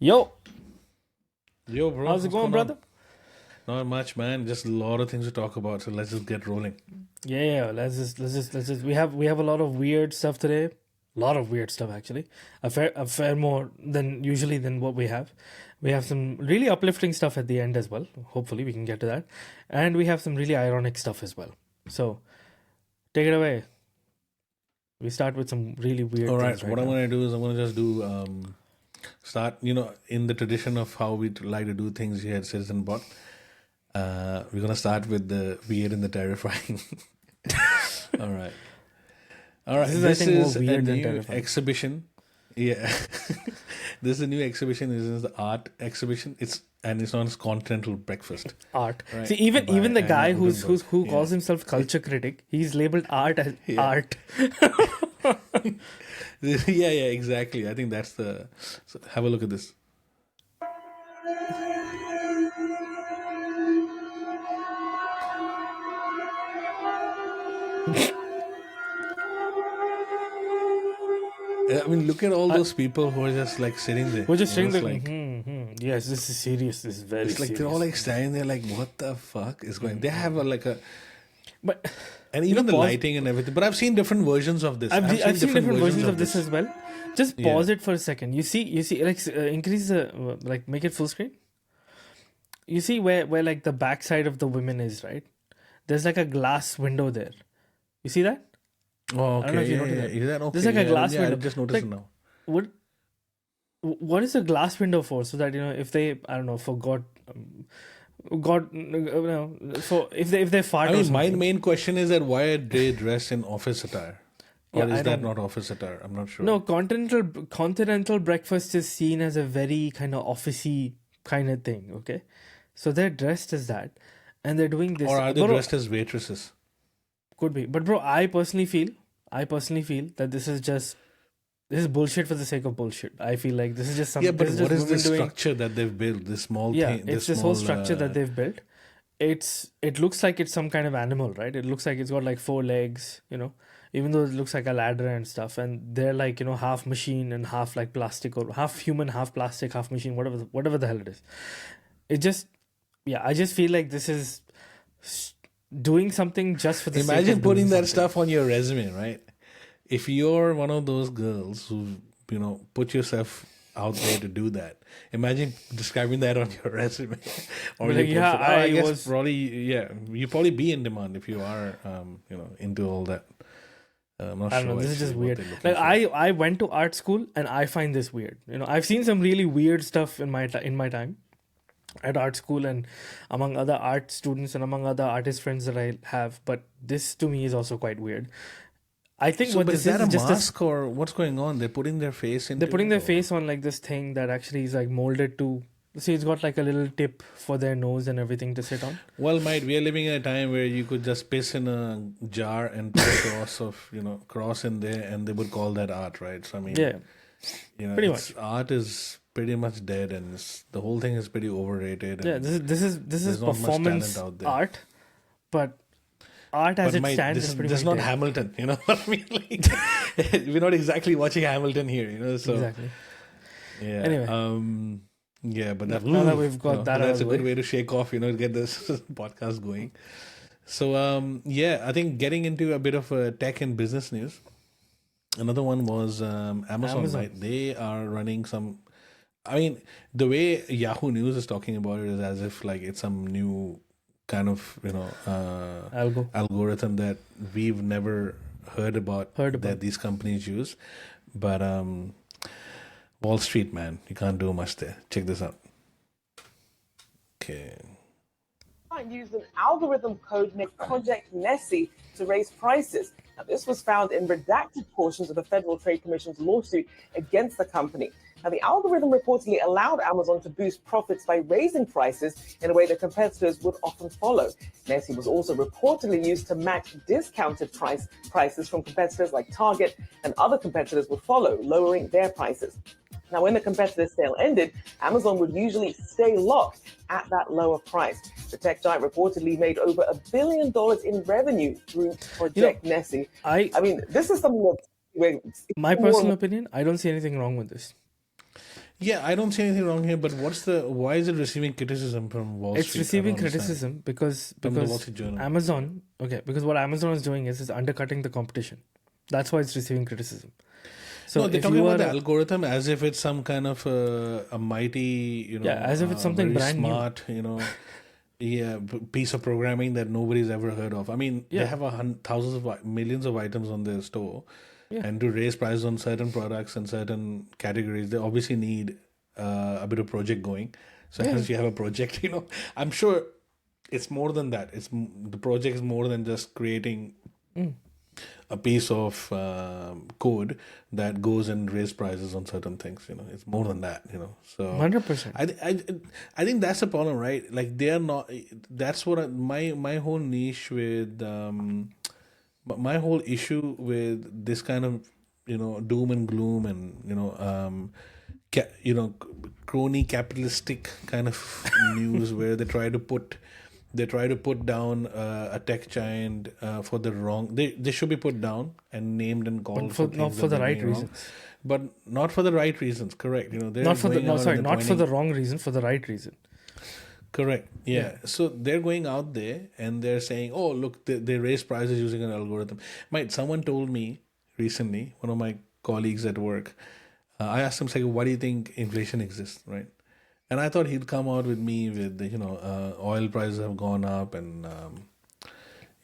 Yo, Yo, bro, how's it what's going, going on? brother? Not much, man. Just a lot of things to talk about. So let's just get rolling. Yeah, let's just. We have a lot of weird stuff today. A lot of weird stuff actually. A fair more than usually than what we have. We have some really uplifting stuff at the end as well. Hopefully we can get to that, and we have some really ironic stuff as well. So take it away. We start with some really All weird right. things So right what I'm now. gonna do is I'm gonna just do start. In the tradition of how we like to do things here at CitizenBot. We're gonna start with the weird and the terrifying. All right. All right. This is, I This think, more is a weird than new terrifying. exhibition. Yeah. This is a new exhibition. This is the art exhibition. It's known as Continental Breakfast, Art. See, right? even By the Anna guy Gutenberg. who Yeah. calls himself culture critic, he's labeled art as Yeah. art. Yeah, exactly. I think that's the. So have a look at this. I mean, look at all I, those people who are just like sitting there. we're just saying It's that. like Yes, this is serious. This is very it's like they're all serious. like standing there, like, what the fuck is going? They have like a, But and even the pause. lighting and everything. But I've seen different versions of this. I've seen different versions of this this. as well. Just Yeah. pause it for a second. You see, like increase the like make it full screen. You see where like the backside of the women is, right? There's like a glass window there. You see that? Oh, I don't know okay. if you Yeah, noticed yeah. that. Is that There's okay? like a glass Yeah. I window. just noticed Like it now. what? What is a glass window for? So that if they I don't know forgot. God, for if they fart I or mean, my something. main question is that why are they dressed in office attire, or Yeah, I is that don't. not office attire? I'm not sure. No, continental breakfast is seen as a very kind of officey kind of thing. Okay, so they're dressed as that, and they're doing Or this. are they Bro, dressed as waitresses? could be, but bro, I personally feel that this is bullshit for the sake of bullshit. I feel like this is just Yeah, some. but This is what just is the women doing. structure that they've built? This small Yeah, thing, it's this this whole small. structure that they've built. It looks like it's some kind of animal, right? It looks like it's got like four legs, even though it looks like a ladder and stuff. And they're like, half machine and half like plastic, or half human, half plastic, half machine, whatever the hell it is. It just, yeah, I just feel like this is doing something just for the sake Imagine of doing putting that something. stuff on your resume, right? If you're one of those girls who, put yourself out there to do that, imagine describing that on your resume or But your like, yeah, portfolio. I I guess was. probably, yeah, you probably be in demand if you are, into all that. I'm not I don't know. sure This is actually just what weird. they're looking Like for. I went to art school and I find this weird. I've seen some really weird stuff in my time at art school and among other art students and among other artist friends that I have. But this to me is also quite weird. I think So, what but this is that a is just mask or what's going on? They're putting their face they're into putting it, their or? face on like this thing that actually is like molded to. See, it's got like a little tip for their nose and everything to sit on. Well, mate, we are living in a time where you could just piss in a jar and put a cross in there, and they would call that art, right? So I mean, Yeah, pretty much. art is pretty much dead, and the whole thing is pretty overrated, Yeah, and this is there's not much talent performance out there. art, but art as But it mate, stands this is is pretty this is much not dead. Hamilton, you know what I mean? Like, we're not exactly watching Hamilton here, So Exactly. yeah, Anyway, yeah, but that now that we've got that but out that's of a the good way, way to shake off, get this podcast going. So yeah, I think getting into a bit of tech and business news. Another one was Amazon, Amazon. right? They are running some. I mean, the way Yahoo News is talking about it is as if like it's some new kind of Algo. algorithm that we've never heard about Heard about. that these companies use. But Wall Street, man, you can't do much there. Check this out. Okay. Used an algorithm code named Project Nessie to raise prices. Now, this was found in redacted portions of the Federal Trade Commission's lawsuit against the company. Now, the algorithm reportedly allowed Amazon to boost profits by raising prices in a way that competitors would often follow. Nessie was also reportedly used to match discounted prices from competitors like Target, and other competitors would follow, lowering their prices. Now, when the competitor's sale ended, Amazon would usually stay locked at that lower price. The tech giant reportedly made over $1 billion in revenue through Project Nessie. I mean, this is something that my personal opinion, I don't see anything wrong with this. Yeah, I don't see anything wrong here, but why is it receiving criticism from Wall It's Street? I receiving don't understand. criticism because From the Wall Street Journal. Amazon, because what Amazon is doing is undercutting the competition. That's why it's receiving criticism. So No, they're if talking you about are the algorithm as if it's some kind of a mighty, as if it's something very brand new. smart, piece of programming that nobody's ever heard of. I mean, they Yeah. have thousands of millions of items on their store, Yeah. and to raise prices on certain products and certain categories, they obviously need a bit of project going. So as you have a project, I'm sure it's more than that. The project is more than just creating a piece of code that goes and raise prices on certain things. It's more than that. So 100%. I think that's the problem, right? Like they are not. That's what my whole niche with my whole issue with this kind of doom and gloom and crony capitalistic kind of news where they try to put down a tech giant for the wrong. They should be put down and named and called But for not things for that the they're right doing wrong. reasons. But not for the right reasons. Correct. They're Not for the going out and they're not for pointing- the wrong reason, for the right reason. Correct. Yeah. So they're going out there and they're saying, "Oh, look, they raise prices using an algorithm." Someone told me recently, one of my colleagues at work. I asked him, "Say, why do you think inflation exists?" Right? And I thought he'd come out with me with oil prices have gone up and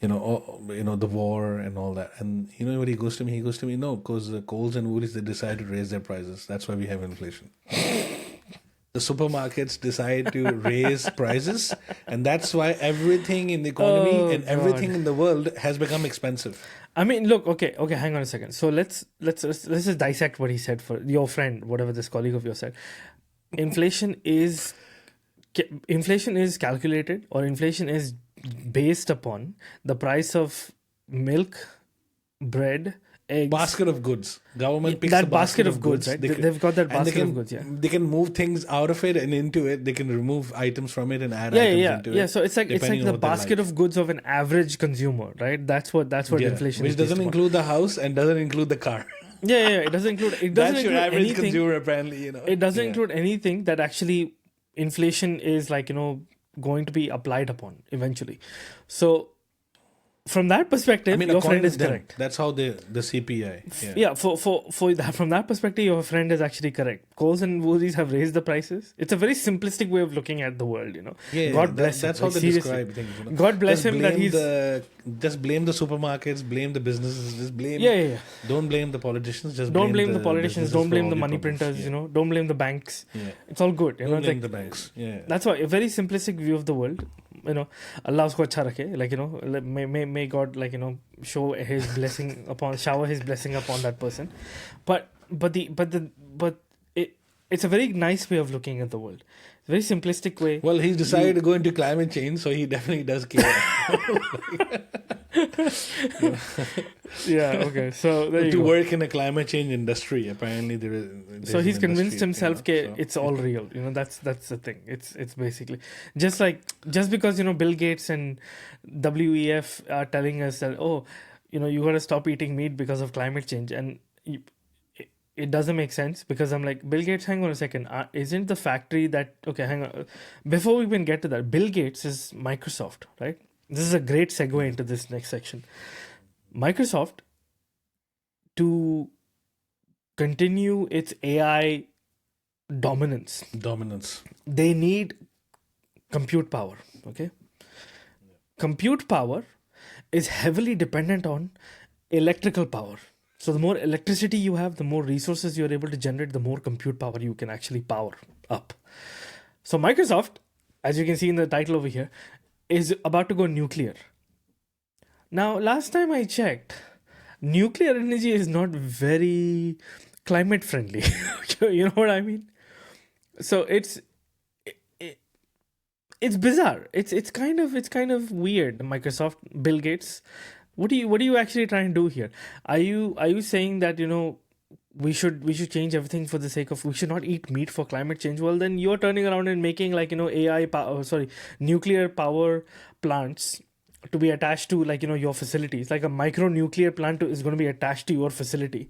the war and all that. And you know what he goes to me? He goes to me, "No, because the coals and woolies they decide to raise their prices. That's why we have inflation." The supermarkets decide to raise prices, and that's why everything in the economy and everything in the world has become expensive. I mean, look, okay, hang on a second. So let's just dissect what he said for your friend, whatever this colleague of yours said. Inflation is calculated, or inflation is based upon the price of milk, bread, eggs. Basket of goods. Government picks that a basket of goods, right? They've got that and they basket can, of goods, yeah. They can move things out of it and into it. They can remove items from it and add Yeah, items yeah, into yeah. it. So it's like depending on the what they basket like. of goods of an average consumer, right? That's what Yeah, inflation which is. doesn't based include the house and doesn't include the car. Yeah. It doesn't include. It doesn't That's your include average anything. consumer, apparently. It doesn't include anything that actually inflation is going to be applied upon eventually. So from that perspective, your friend is correct. That's how the CPI. Yeah, for that, from that perspective, your friend is actually correct. Coles and woolies have raised the prices. It's a very simplistic way of looking at the world, Yeah, God bless him. that's how Like, they seriously. describe things. God bless him that he's. Just blame the supermarkets, blame the businesses, just blame. Yeah. Don't blame the politicians. Just Don't blame the politicians. businesses Don't for blame all the your money problems. printers. Yeah. Don't blame the banks. Yeah. It's all good. Don't blame the banks. Yeah. That's why a very simplistic view of the world. Allah usko acha rakhe. May God shower His blessing upon that person. But it's a very nice way of looking at the world. Very simplistic way. Well, he's decided to go into climate change, so he definitely does care. Yeah. Okay. So there you to go. work in a climate change industry, apparently there's So he's an convinced industry, himself that it's all real. That's the thing. It's basically just because Bill Gates and WEF are telling us that you got to stop eating meat because of climate change, and it doesn't make sense, because I'm like, Bill Gates, hang on a second, isn't the factory that hang on, before we even get to that, Bill Gates is Microsoft, right? This is a great segue into this next section. Microsoft, to continue its AI dominance, they need compute power. Okay, compute power is heavily dependent on electrical power. So the more electricity you have, the more resources you're able to generate, the more compute power you can actually power up. So Microsoft, as you can see in the title over here, is about to go nuclear. Now, last time I checked, nuclear energy is not very climate friendly. You know what I mean? So it's bizarre. It's kind of weird. Microsoft, Bill Gates. What are you actually trying to do here? Are you saying that we should change everything for the sake of, we should not eat meat for climate change? Well, then you're turning around and making nuclear power plants to be attached to your facilities. Like a micro nuclear plant is going to be attached to your facility.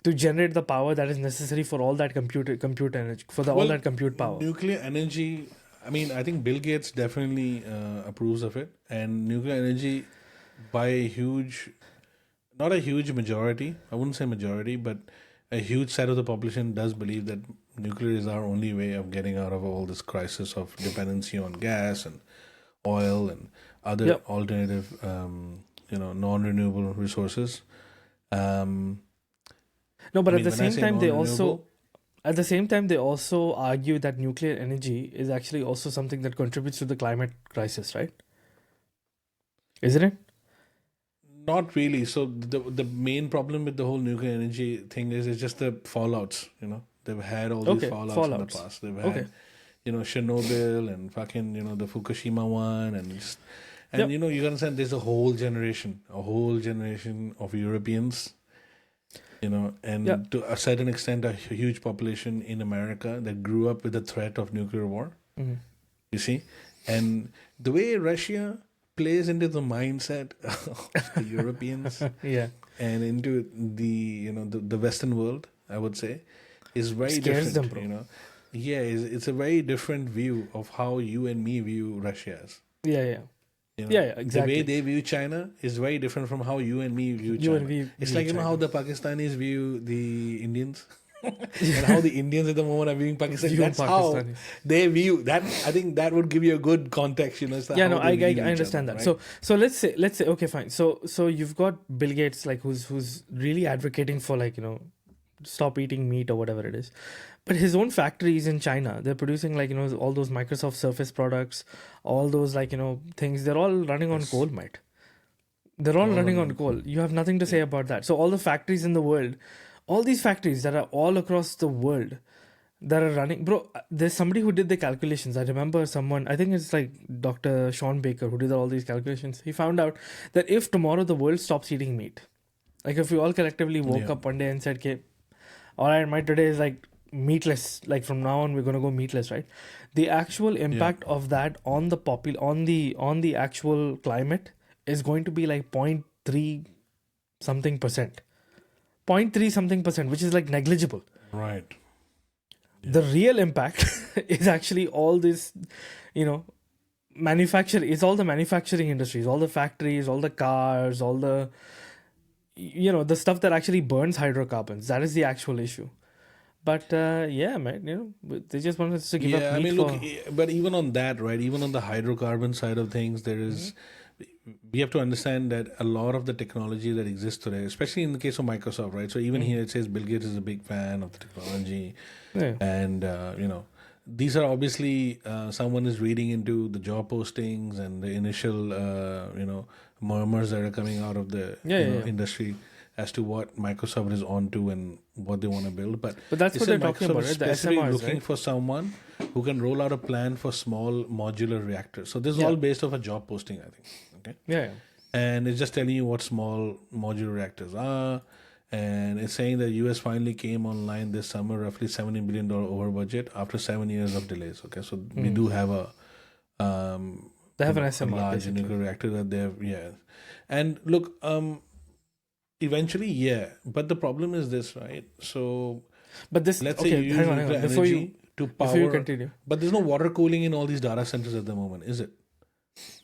to generate the power that is necessary for all that compute energy, for all that compute power. Nuclear energy. I mean, I think Bill Gates definitely approves of it, and nuclear energy, by a huge, not a huge majority. I wouldn't say majority, but a huge set of the population does believe that nuclear is our only way of getting out of all this crisis of dependency on gas and oil and other Yep. alternative, non-renewable resources. Um, No, but I at mean, the when I same say time, non-renewable, they also argue that nuclear energy is actually also something that contributes to the climate crisis, right? Isn't it? not really. So the main problem with the whole nuclear energy thing is it's just the fallouts. They've had all these Okay, fallouts in the fallouts. past. They've Okay. had, Chernobyl and fucking, the Fukushima one and Yep. you understand there's a whole generation of Europeans, and Yeah. to a certain extent a huge population in America that grew up with the threat of nuclear war. Mhm. You see, and the way Russia plays into the mindset of the Europeans Yeah. and into the Western world, I would say, is very Scares them, different. bro. Yeah, it's a very different view of how you and me view Russia as. Yeah. Yeah. You know, Yeah. Yeah. the way Exactly. they view China is very different from how you and me view You China. and we It's view like how China. the Pakistanis view the Indians. And how the Indians at the moment are viewing Pakistan. View That's Pakistanis. how they view that. I think that would give you a good context. As to Yeah, how no, they I view each understand other, that. right? So let's say okay, fine. So you've got Bill Gates, like, who's really advocating for, like, stop eating meat or whatever it is, but his own factories in China, they're producing, like, all those Microsoft Surface products, all those, like, things. They're all running on coal, mate. They're all running on coal. You have nothing to say about that. So all the factories in the world, all these factories that are all across the world that are running, bro. There's somebody who did the calculations. I remember someone, I think it's like Dr. Sean Baker, who did all these calculations. He found out that if tomorrow the world stops eating meat, like if we all collectively woke up one day and said, okay, all right, my today is like meatless, like from now on we're going to go meatless, right? The actual impact of that on the on the actual climate is going to be like 0.3 something percent, 0.3 something percent, which is like negligible. Right. The real impact is actually all this, manufacturing. It's all the manufacturing industries, all the factories, all the cars, all the, the stuff that actually burns hydrocarbons. That is the actual issue. But yeah, man, they just want us to give up meat look, but even on that, right? Even on the hydrocarbon side of things, there is. We have to understand that a lot of the technology that exists today, especially in the case of Microsoft, right? So even here it says Bill Gates is a big fan of the technology, and these are obviously someone is reading into the job postings and the initial murmurs that are coming out of the industry as to what Microsoft is onto and what they want to build. But that's they what said they're talking Microsoft about, is right? The specifically SMRs, looking right? for someone who can roll out a plan for small modular reactors. So this is all based off a job posting, I think. Okay. Yeah. And it's just telling you what small modular reactors are. And it's saying that US finally came online this summer, roughly $70 billion over budget after 7 years of delays. Okay, so we do have a They have an a SMR, large basically. nuclear reactor that they have. And look, eventually, but the problem is this, right? So But this, let's okay, say you use hang on. nuclear Before energy to before you power, continue. but there's no water cooling in all these data centers at the moment, is it?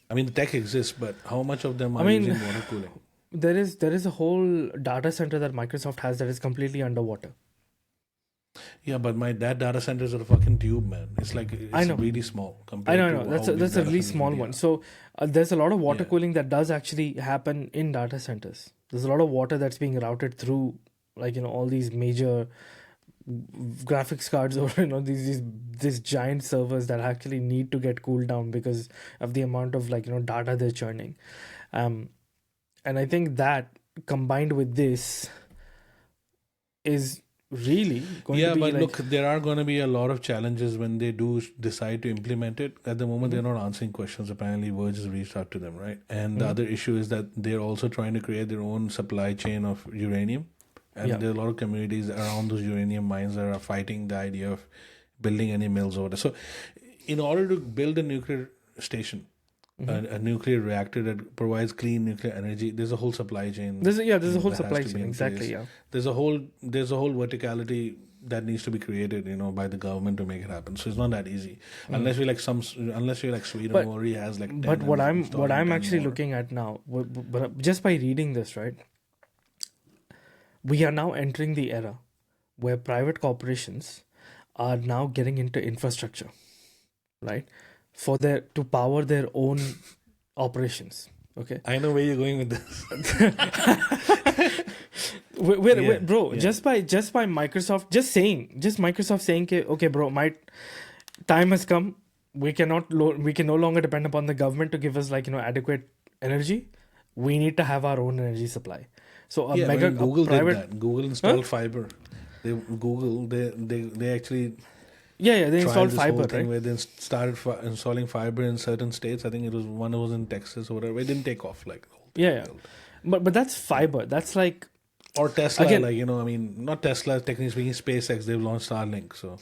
I mean, the tech exists, but how much of them are using water cooling? There is a whole data center that Microsoft has that is completely underwater. Yeah, but that data center is a fucking tube, man. It's like it's really small compared I to know. That's how a big data really centers small really one. are. So there's a lot of water cooling that does actually happen in data centers. There's a lot of water that's being routed through, like, all these major graphics cards or these giant servers that actually need to get cooled down because of the amount of, like, data they're churning. And I think that combined with this is really going to be, but like, look, there are going to be a lot of challenges when they do decide to implement it. At the moment, they're not answering questions. Apparently, Verge has reached out to them, right? And the other issue is that they're also trying to create their own supply chain of uranium. And there are a lot of communities around those uranium mines that are fighting the idea of building any mills over there. So, in order to build a nuclear station, a nuclear reactor that provides clean nuclear energy. There's a whole supply chain. There's a whole that has supply to be chain. in Exactly. place. Yeah. There's a whole verticality that needs to be created, by the government to make it happen. So it's not that easy, unless you're like Sweden, But- who already has like 10 But what and I'm installing 10 actually more. looking at now, but just by reading this, right, we are now entering the era where private corporations are now getting into infrastructure, right, to power their own operations. Okay. I know where you're going with this. Wait, bro. Yeah. Just by Microsoft, just Microsoft saying, okay, bro, my time has come. We can no longer depend upon the government to give us adequate energy. We need to have our own energy supply. So Google private, did that. Google installed fiber. They actually they tried installed this fiber, whole thing right? where they started installing fiber in certain states. I think one was in Texas or whatever. It didn't take off like the whole thing Yeah. failed. But that's fiber. That's like Or Tesla, Again- not Tesla. Technically speaking, SpaceX they've launched Starlink, so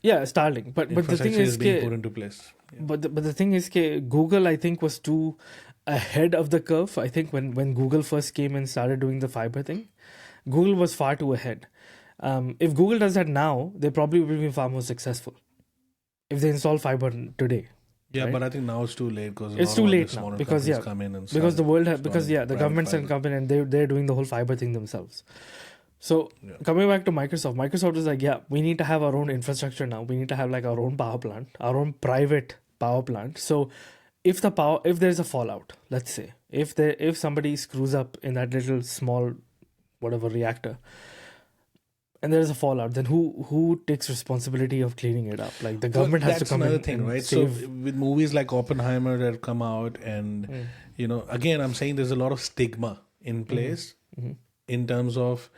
Starlink. But the thing infrastructure is, being put into place. Yeah. But the thing is, Google, I think, was too ahead of the curve. I think when Google first came and started doing the fiber thing, Google was far too ahead. If Google does that now, they probably will be far more successful. If they install fiber today, Yeah, right? but I think now it's too late because It's too late now because come in and because the world the private governments fiber. and company and they're doing the whole fiber thing themselves. So Yeah. coming back to Microsoft is like, we need to have our own infrastructure now. We need to have like our own power plant, our own private power plant. So if there's a fallout, let's say if somebody screws up in that little small whatever reactor, and there's a fallout, then who takes responsibility of cleaning it up? Like the government has to That's come another in thing, and right? save. So with movies like Oppenheimer that have come out, and again, I'm saying there's a lot of stigma in place in terms of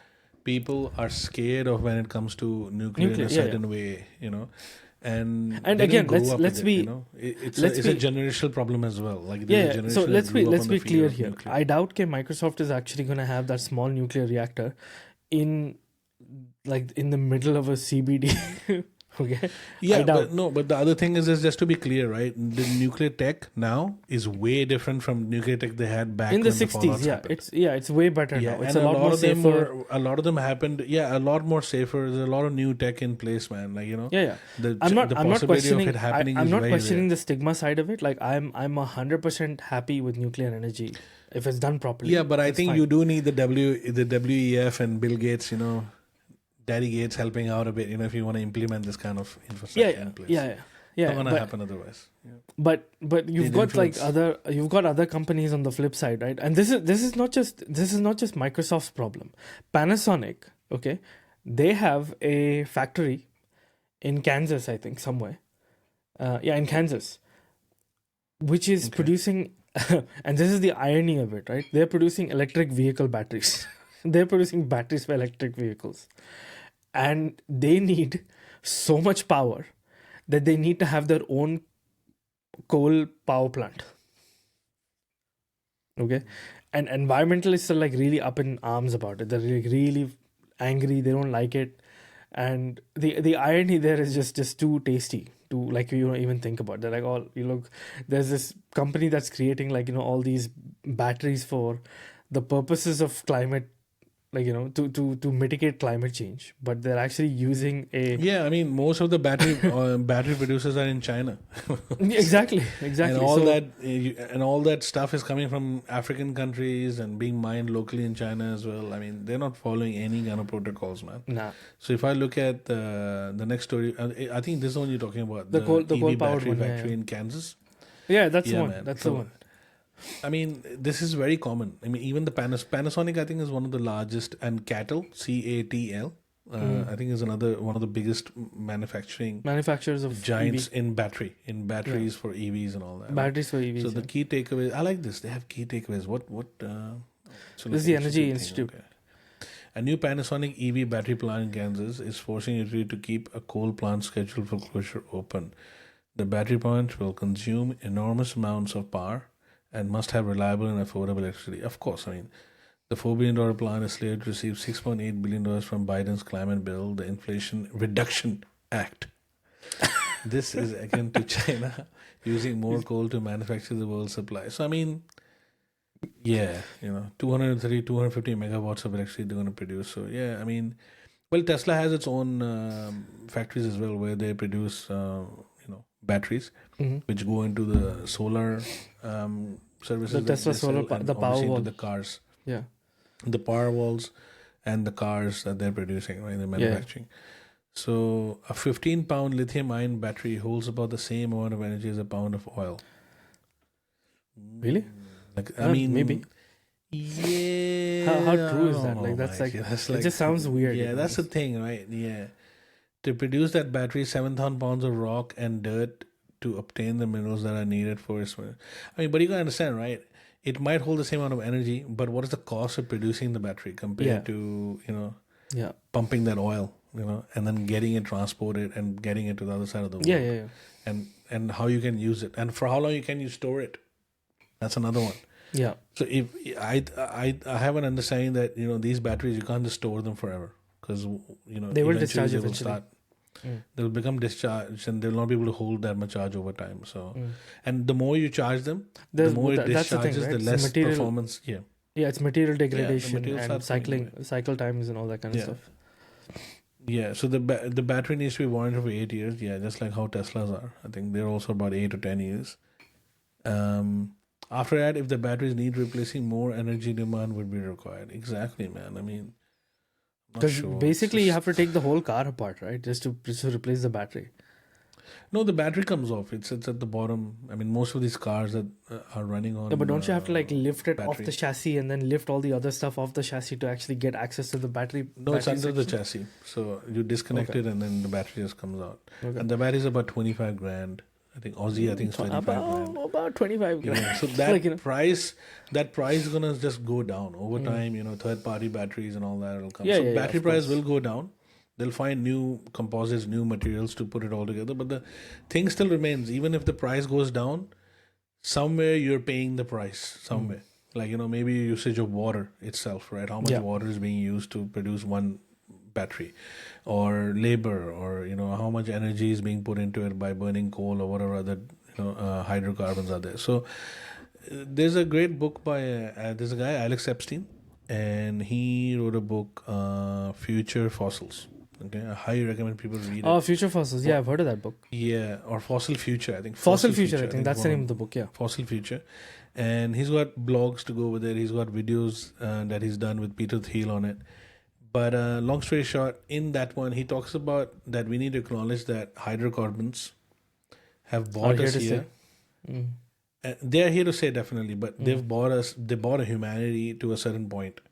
people are scared of when it comes to nuclear in a Nuclear, yeah, certain way, and And they again, didn't grow up let's with be- it, It's let's a be- generational problem as well. Like there's a Yeah. generation So that let's grew up be on the fear clear of here. nuclear. I doubt Microsoft is actually going to have that small nuclear reactor in the middle of a CBD. Okay. Yeah, I doubt. but the other thing is just to be clear, right? The nuclear tech now is way different from nuclear tech they had back In the when '60s, fallouts yeah, happened. it's way better Yeah, now. It's and a lot more of them safer. a lot of them happened. Yeah, a lot more safer. There's a lot of new tech in place, man. Like Yeah. the I'm not the I'm not possibility questioning. of it happening I'm is not very questioning rare. the stigma side of it. Like I'm 100% happy with nuclear energy if it's done properly. Yeah, but I it's think fine. you do need the WEF and Bill Gates, Daddy Gates helping out a bit, if you want to implement this kind of infrastructure in place. Yeah. Not gonna but, happen otherwise. Yeah. but you've They'd got influence. you've got other companies on the flip side, right? And this is not just Microsoft's problem. Panasonic, okay, they have a factory in Kansas, I think, somewhere. In Kansas, which is producing, and this is the irony of it, right? They're producing electric vehicle batteries. They're producing batteries for electric vehicles, and they need so much power that they need to have their own coal power plant. Okay, and environmentalists are like really up in arms about it. They're really angry. They don't like it, and the irony there is just too tasty to even think about. They're like, oh, there's this company that's creating all these batteries for the purposes of climate, to mitigate climate change, but they're actually using a Yeah, I mean, most of the battery producers are in China. exactly. And all that stuff is coming from African countries and being mined locally in China as well. I mean, they're not following any kind of protocols, man. Nah. So if I look at the next story, I think this is the one you're talking about, The coal- the EV coal-powered battery one, yeah, factory yeah. in Kansas. Yeah, that's the Yeah, one. man. That's So- the one. I mean, this is very common. I mean, even the Panasonic, I think, is one of the largest, and Cattle, CATL, I think is one of the biggest Manufacturers of giants in batteries for EVs and all that. batteries for EVs. So the key takeaways, I like this. They have key takeaways. So This is the let's Energy see. Institute. Okay. A new Panasonic EV battery plant in Kansas is forcing utility to keep a coal plant scheduled for closure open. The battery plant will consume enormous amounts of power and must have reliable and affordable electricity. Of course, I mean, the $4 billion plan is slated to receive $6.8 billion from Biden's climate bill, the Inflation Reduction Act, this is akin to China using more coal to manufacture the world's supply. So I mean, yeah, 230, 250 megawatts of electricity they're going to produce. So yeah, I mean, well, Tesla has its own factories as well where they produce, batteries Mhm. which go into the solar services The that Tesla they solar, sell, and the obviously into Powerwall. the cars, Yeah. the power walls, and the cars that they're producing, right? They're Yeah. manufacturing. So a 15-pound lithium-ion battery holds about the same amount of energy as a pound of oil. Really? Like, I Maybe. mean, yeah, How true I is don't that? know, Like that's Mike. like That's it like, just sounds weird. yeah, that's the thing, right? Yeah. To produce that battery, 7,000 pounds of rock and dirt to obtain the minerals that are needed for its. I mean, but you can understand, right? It might hold the same amount of energy, but what is the cost of producing the battery compared Yeah. to, Yeah. pumping that oil, and then getting it transported and getting it to the other side of the world, Yeah. Yeah. and how you can use it, and for how long you can you store it. That's another one. Yeah. So if I have an understanding that these batteries you can't just store them forever because They will eventually discharge they will eventually. start they'll become discharged and they'll not be able to hold that much charge over time. So and the more you charge them, the more it That's the thing, discharges, right? the It's less material. performance. Yeah, Yeah, it's material degradation material and starts going cycle times and all that kind of Yeah. stuff. yeah. So the battery needs to be warranted for 8 years. Yeah, just like how Teslas are. I think they're also about 8 to 10 years. After that, if the batteries need replacing, more energy demand would be required. Exactly, man. I mean, I'm not Because sure. It's basically you just- have to take the whole car apart, right? Just to replace the battery. No, the battery comes off. It's at the bottom. I mean, most of these cars that are running on. Yeah, but don't you have to like lift it off battery. the chassis and then lift all the other stuff off the chassis to actually get access to the battery? No, it's battery under the section? chassis. So you disconnect Okay. it and then the battery just comes out. Okay. And the battery is about 25 grand. I think Aussie, I think it's 25 grand. About 25 grand. Yeah, so that Like, price is gonna just go down over time. Third party batteries and all that will come. Yeah, So yeah, battery of price course. will go down. They'll find new composites, new materials to put it all together. But the thing still remains. Even if the price goes down, somewhere you're paying the price. Somewhere, like maybe usage of water itself, right? How much Yeah. water is being used to produce one battery, or labor, or how much energy is being put into it by burning coal or whatever other hydrocarbons are there. So there's a great book by there's a guy Alex Epstein, and he wrote a book, Future Fossils. Okay, I highly recommend people read it. Oh, Future Fossils. Yeah, I've heard of that book. Yeah, or Fossil Future. I think Fossil Future, I think that's the one name of the book. Yeah. Fossil Future, and he's got blogs to go with it. He's got videos that he's done with Peter Thiel on it. But long story short, in that one, he talks about that we need to acknowledge that hydrocarbons have bought here us to here. stay. Mm. They're here to stay definitely, but they've bought us. They bought a humanity to a certain point.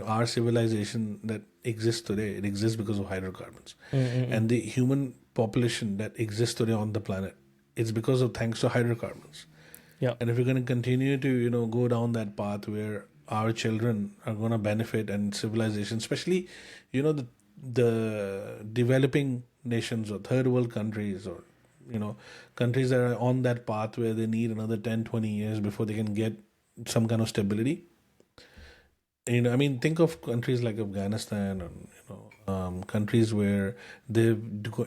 Our civilization that exists today, it exists because of hydrocarbons, and the human population that exists today on the planet, it's because of thanks to hydrocarbons. Yeah. And if we're going to continue to go down that path where our children are going to benefit, and civilization, especially the developing nations or third world countries, or countries that are on that path where they need another 10-20 years before they can get some kind of stability. I mean, think of countries like Afghanistan, and countries where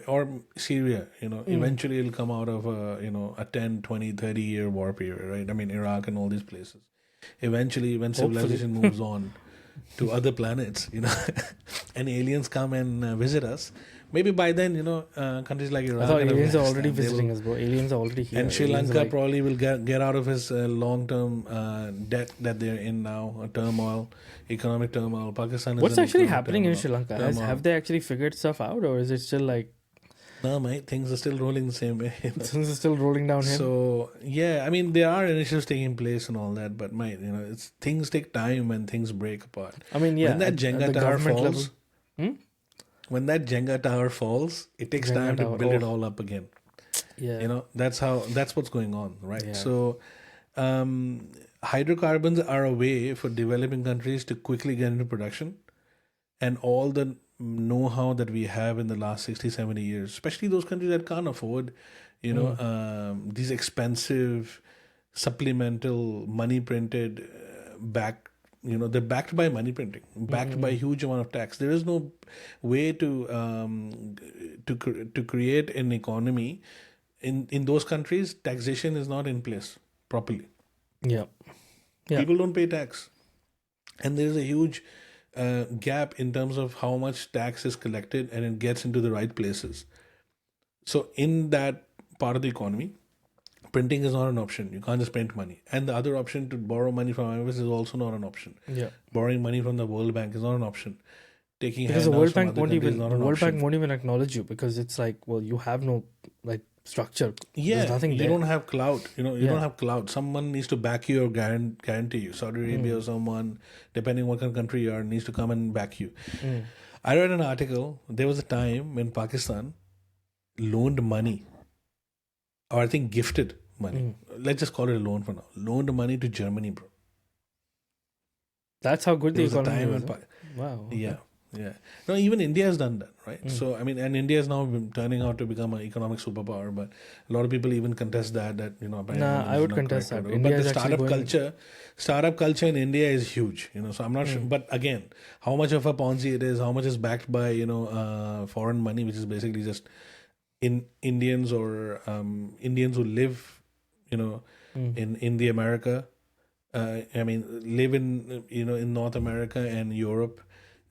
or Syria. Eventually it'll come out of a 10, 20, 30 year war period, right? I mean, Iraq and all these places. Eventually, when civilization moves on to other planets, and aliens come and visit us, maybe by then, countries like Iraq I thought and aliens are Afghanistan, already they will- visiting us, bro. Aliens are already here. and Sri Aliens are Lanka like- probably will get out of his long-term debt that they're in now, turmoil, economic turmoil. Pakistan is What's in actually economic happening in turmoil. Sri Lanka? Turmoil. Have they actually figured stuff out, or is it still like No, mate, things are still rolling the same way. things are still rolling downhill? So yeah, I mean there are initiatives taking place and all that, but mate, it's things take time when things break apart. I mean, yeah, when that at Jenga the tower government falls, level. when that Jenga tower falls, it takes Jenga time to tower, build it oh. all up again. Yeah. That's what's going on, right? Yeah. So hydrocarbons are a way for developing countries to quickly get into production, and all the know-how that we have in the last 60-70 years, especially those countries that can't afford these expensive supplemental money printed back they're backed by money printing, backed by huge amount of tax. There is no way to create an economy in those countries. Taxation is not in place properly. Yeah. Yeah. People don't pay tax, and there is a huge gap in terms of how much tax is collected and it gets into the right places. So in that part of the economy, printing is not an option. You can't just print money. And the other option, to borrow money from IMF, is also not an option. Yeah. Borrowing money from the World Bank is not an option. Taking Because the handouts World from Bank other won't countries even is not the an World option. Bank won't even acknowledge you, because it's like, well, you have no like structure. Yeah, There's nothing you there. don't have clout. You Yeah. don't have clout. Someone needs to back you or guarantee you. Saudi Arabia or someone, depending what kind of country you are, needs to come and back you. I read an article. There was a time when Pakistan loaned money, or I think gifted money. Let's just call it a loan for now. Loaned money to Germany, bro. That's how good There the was a economy time was. when Huh? Wow. Yeah. No, even India has done that, right? So, I mean, and India is now turning out to become an economic superpower, but a lot of people even contest that, apparently Nah, it's I would not contest correct that. or whatever. India But is the actually startup culture in India is huge, so I'm not sure. But again, how much of a Ponzi it is, how much is backed by, foreign money, which is basically just in Indians or Indians who live, in the America, live in, in North America and Europe,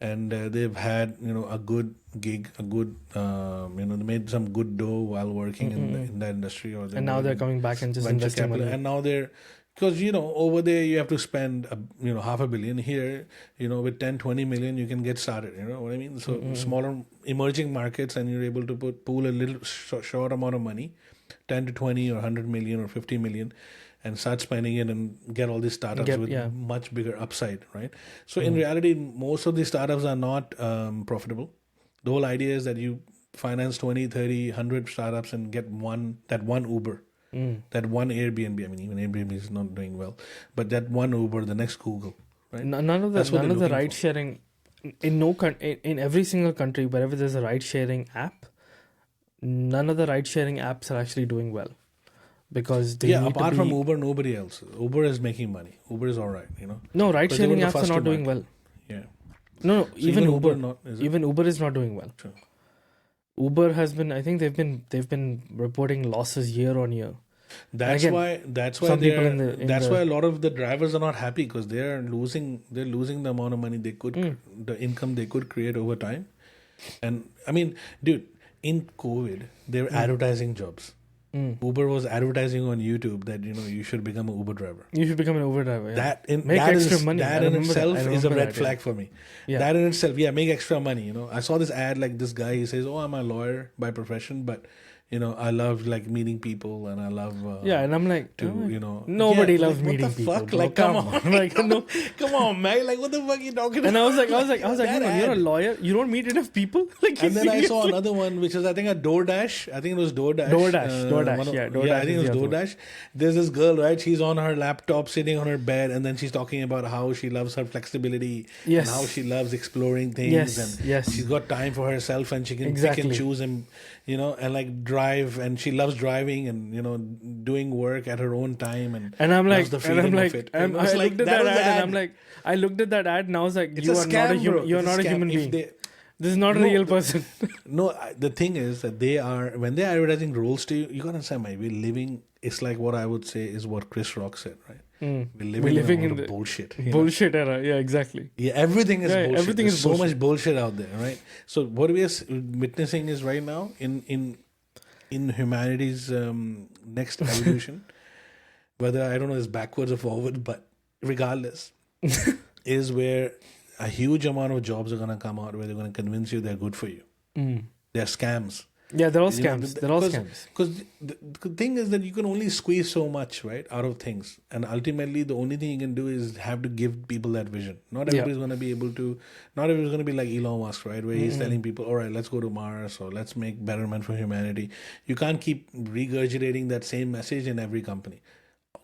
and they've had, a good gig, a good, they made some good dough while working in that industry, or And now they're coming back and just venture investing capital, money. and now they're, because over there you have to spend $500 million. Here, with 10-20 million you can get started. You know what I mean? So smaller emerging markets, and you're able to pool a little short amount of money, 10 to 20 or 100 million or 50 million, and start spending it and get all these startups with much bigger upside, right? So in reality, most of these startups are not profitable. The whole idea is that you finance 20, 30, 100 startups and get one Uber, that one Airbnb. I mean, even Airbnb is not doing well, but that one Uber, the next Google, right? None of the ride sharing in every single country, wherever there's a ride sharing app, none of the ride sharing apps are actually doing well. Because they need apart to from Uber, nobody else. Uber is making money. Uber is all right, No, ride Because they were sharing the apps first are not to doing market. well. Yeah. No, So even Uber, is it? even Uber is not doing well. Sure. Uber has been, I think they've been reporting losses year on year. That's again, why some people that's why a lot of the drivers are not happy, because they're losing the amount of money they could, the income they could create over time. And I mean, dude, in COVID, they were advertising jobs. Uber was advertising on YouTube that you should become an Uber driver. You should become an Uber driver. Yeah. Make extra money. That in itself is a red that, flag for me. Yeah. That in itself, make extra money. I saw this ad, like this guy. He says, "Oh, I'm a lawyer by profession, but I love like meeting people, and I love and I'm like, nobody loves like, meeting what the people. fuck? Bro. Like, come on, like no. come on, man! Like, what the fuck are you talking about? And I was like, hang on, That you're a ad. lawyer. You don't meet enough people. Like, And then I saw another one, which is I think a DoorDash. I think it was DoorDash. DoorDash. Yeah, I think it was DoorDash. There's this girl, right? She's on her laptop, sitting on her bed, and then she's talking about how she loves her flexibility Yes. and how she loves exploring things. Yes, And yes. she's got time for herself, and she can pick Exactly. and choose and and like drive, and she loves driving and doing work at her own time, and I'm loves like, the feeling of it. I was looked at that was the ad, and I'm like, I looked at that ad, and I was like, it's you a are scam, not a human. bro. You're It's not a scam. human If being. they- This is not a No, real person. No, the thing is that when they're advertising roles to you, you gotta understand, mate. We're living. It's like what I would say is what Chris Rock said, right? We're living in a world of bullshit. Bullshit era. Yeah, exactly. Yeah, everything is bullshit. Everything There's is so bullshit. much bullshit out there, right? So what we are witnessing is right now in humanity's next evolution, whether I don't know it's backwards or forward, but regardless, is where a huge amount of jobs are gonna come out where they're gonna convince you they're good for you. They're scams. Yeah, they're all scams. They're all scams. Because the thing is that you can only squeeze so much, right, out of things. And ultimately, the only thing you can do is have to give people that vision. Not everybody's going to be able to, not everybody's going to be like Elon Musk, right, where he's telling people, all right, let's go to Mars or let's make betterment for humanity. You can't keep regurgitating that same message in every company.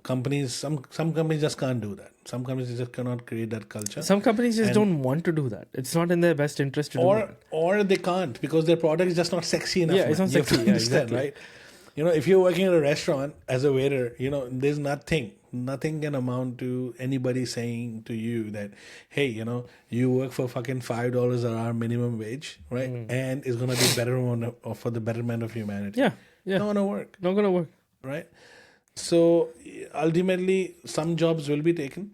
Some companies just can't do that. Some companies just cannot create that culture. Some companies just don't want to do that. It's not in their best interest to do that. Or they can't because their product is just not sexy enough. Yeah, it's not You have to sexy. Yeah, understand, exactly. right? if you're working at a restaurant as a waiter, there's nothing can amount to anybody saying to you that, hey, you work for fucking $5 an hour minimum wage, right? And it's gonna be better for the betterment of humanity. Yeah, yeah. Not gonna work, Not gonna work. right? So ultimately, some jobs will be taken,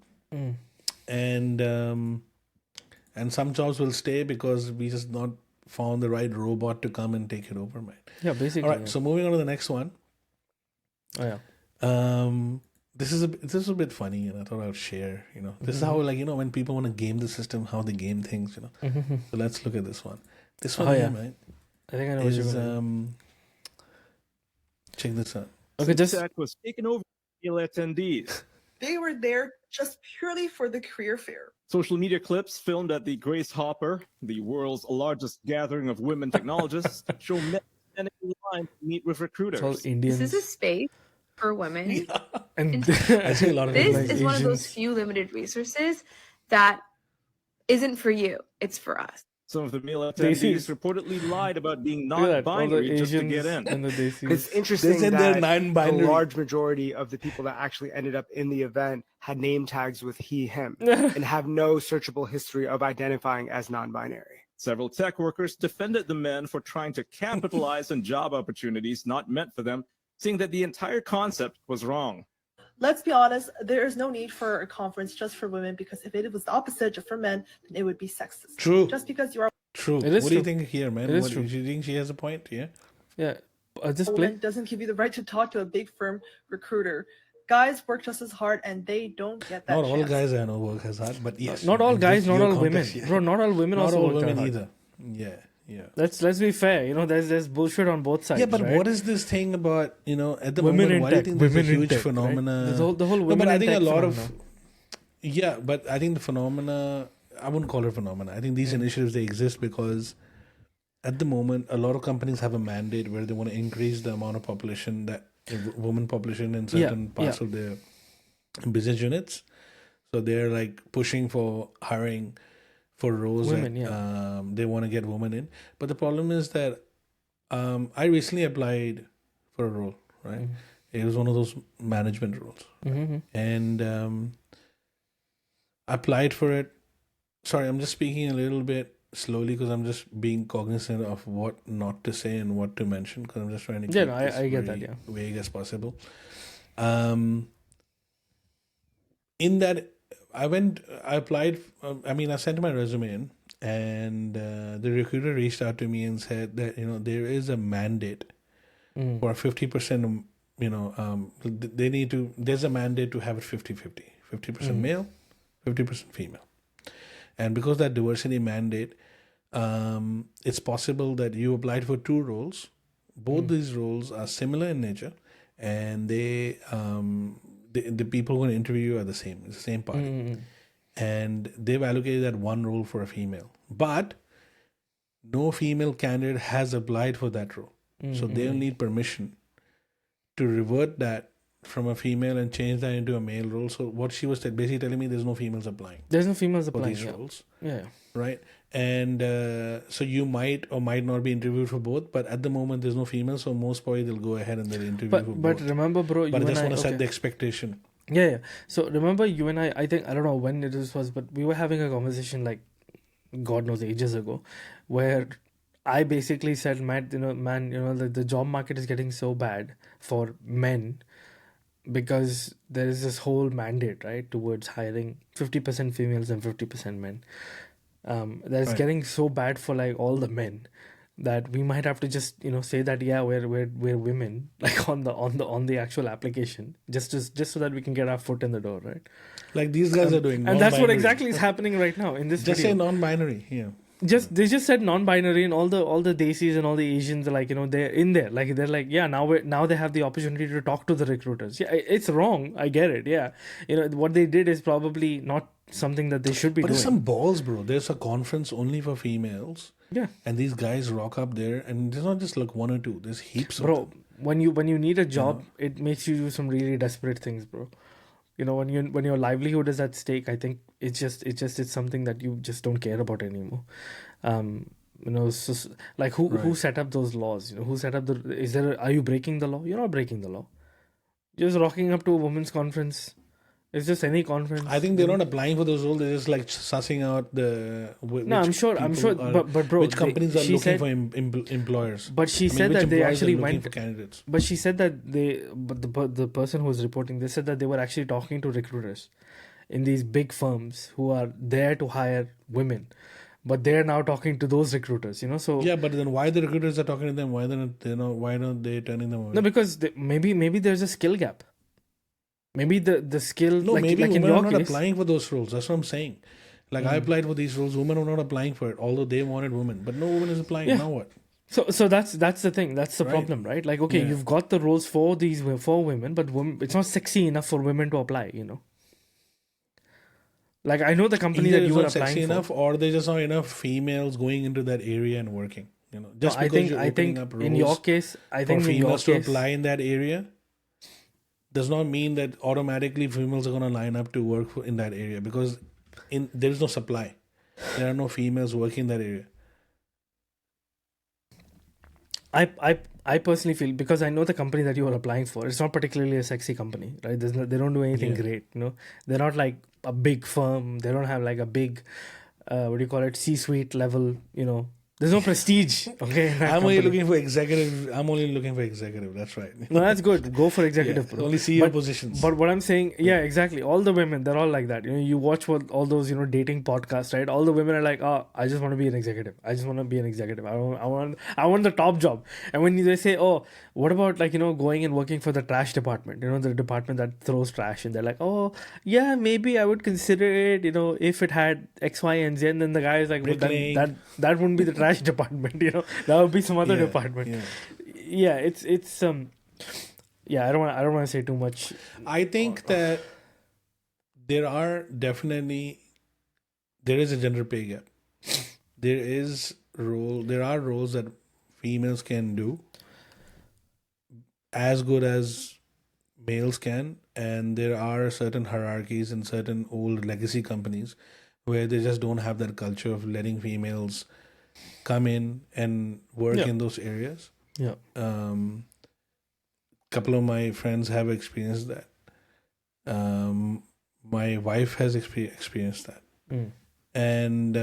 and some jobs will stay because we just not found the right robot to come and take it over, man. Yeah, basically. All right, yeah. so moving on to the next one. Oh yeah. This is a bit funny, and I thought I would share. This is how, when people want to game the system, how they game things. So let's look at this one. This one Oh, here, yeah. man, I think I know what you're is gonna. check this out. Okay, just Tech was taken over by male attendees. They were there just purely for the career fair. Social media clips filmed at the Grace Hopper, the world's largest gathering of women technologists, show men standing in line to meet with recruiters. it's all Indians. This is a space for women. And I see a lot of This like is one of those Asians. few limited resources that isn't for you, it's for us. Some of the male Desis. attendees reportedly lied about being Look at that, all the non-binary just to Asians get in. and the It's Desis. interesting said they're that non-binary. the large majority of the people that actually ended up in the event had name tags with he, him, and have no searchable history of identifying as non-binary. Several tech workers defended the men for trying to capitalize on job opportunities not meant for them, saying that the entire concept was wrong. Let's be honest, there is no need for a conference just for women, because if it was the opposite, just for men, then it would be sexist. True. Just because you are True. It is What do you true. think here, man? It is What, true. do you think she has a point? Yeah. Yeah. Just a play. woman doesn't give you the right to talk to a big firm recruiter. Guys work just as hard and they don't get that Not all chance. guys I know work as hard, but yes. Not all in guys, this- not your all women. context, yeah. Bro, not all women Not also all work that women hard. either. Yeah. Yeah. Let's be fair. There's bullshit on both sides. Yeah, but right? what is this thing about, at the Women moment, in why do you tech, think there's a women in huge tech, right? phenomena? There's the whole No, women but I in think a tech lot of, phenomena. yeah, but I think the phenomena, I wouldn't call it phenomena. I think these initiatives, they exist because at the moment, a lot of companies have a mandate where they want to increase the amount of population, women population in certain parts of their business units. So they're like pushing for hiring for roles Women, that they want to get women in. But the problem is that I recently applied for a role, right? It was one of those management roles. Mm-hmm. And I applied for it. Sorry, I'm just speaking a little bit slowly because I'm just being cognizant of what not to say and what to mention, because I'm just trying to keep Yeah, no, this I get very that, yeah. vague as possible. In that, I applied, I sent my resume in, and the recruiter reached out to me and said that, there is a mandate for 50%, there's a mandate to have it 50-50, 50% male, 50% female. And because that diversity mandate, it's possible that you applied for 2 roles. Both these roles are similar in nature, and the people who are going to interview you are the same. It's the same party. And they've allocated that 1 role for a female. But no female candidate has applied for that role. So they'll need permission to revert that from a female and change that into a male role. So what she was basically telling me, there's no females applying There's no females for applying. these Yeah. roles, Yeah. right? And so you might or might not be interviewed for both, but at the moment there's no females, so most probably they'll go ahead and they'll interview for But both. remember, bro, But I you just and want to set okay. the expectation. Yeah. So remember, you and I think, I don't know when it was, but we were having a conversation like, God knows, ages ago, where I basically said, man, the job market is getting so bad for men because there is this whole mandate, right, towards hiring 50% females and 50% men. That's Right. getting so bad for like all the men that we might have to just say that we're women, like on the actual application, just so that we can get our foot in the door, right? Like these guys are doing, And that's what non-binary. exactly is happening right now in this Just video. say non-binary. Yeah. They just said non-binary, and all the Desis and all the Asians are like, they're in there, like they're like, yeah, now they have the opportunity to talk to the recruiters. Yeah, it's wrong, I get it. Yeah, what they did is probably not something that they should be But doing. there's some balls, bro. There's a conference only for females, Yeah, and these guys rock up there, and there's not just like 1 or 2. There's heaps of bro, them. when you need a job, it makes you do some really desperate things, bro. When your livelihood is at stake, I think it's something that you just don't care about anymore. like who Right. set up those laws? Who set up are you breaking the law? You're not breaking the law. Just rocking up to a women's conference. It's just any conference. I think they're not applying for those roles. They're just like sussing out No, I'm sure, but bro, which companies are she looking said, for employers. but she I mean, said which that they employers are actually looking went. for candidates. But she said that the person who was reporting, they said that they were actually talking to recruiters in these big firms who are there to hire women, but they're now talking to those recruiters. So Yeah, but then why the recruiters are talking to them? Why why don't they turning them away? no, because maybe there's a skill gap. Maybe the skill No, maybe in women your are not case. applying for those roles. That's what I'm saying. Like I applied for these roles, women are not applying for it, although they wanted women, but no woman is applying. Yeah. Now what? So that's the thing. That's the Right. problem, right? Like, okay, Yeah. you've got the roles for women, but it's not sexy enough for women to apply. Like, I know the company Either that it's you were not sexy applying enough, for. or there's just not enough females going into that area and working. Just I because think you're I opening think up in your roles case, I for think in your females to case, apply in that area does not mean that automatically females are going to line up to work in that area, because there is no supply. There are no females working in that area. I personally feel, because I know the company that you are applying for, it's not particularly a sexy company, right? They don't do anything Yeah. great, They're not like a big firm. They don't have like a big, what do you call it, C-suite level, There's no prestige, okay? in that I'm only company. looking for executive. I'm only looking for executive. That's right. No, that's good. Go for executive, Yeah, bro. only CEO positions. But what I'm saying, yeah, exactly. All the women, they're all like that. You watch all those, dating podcasts, right? All the women are like, oh, I just want to be an executive. I just want to be an executive. I want the top job. And when they say, oh, what about like, going and working for the trash department, the department that throws trash, and they're like, oh, yeah, maybe I would consider it, if it had X, Y, and Z. And then the guy is like, well, Bricklaying. that wouldn't be the trash department, that would be some other Yeah, department. yeah. Yeah, it's yeah, I don't want to say too much. I think that there are definitely there is a gender pay gap. There are roles that females can do as good as males can, and there are certain hierarchies in certain old legacy companies where they just don't have that culture of letting females come in and work Yeah. in those areas. Yeah. Couple of my friends have experienced that. My wife has experienced that, and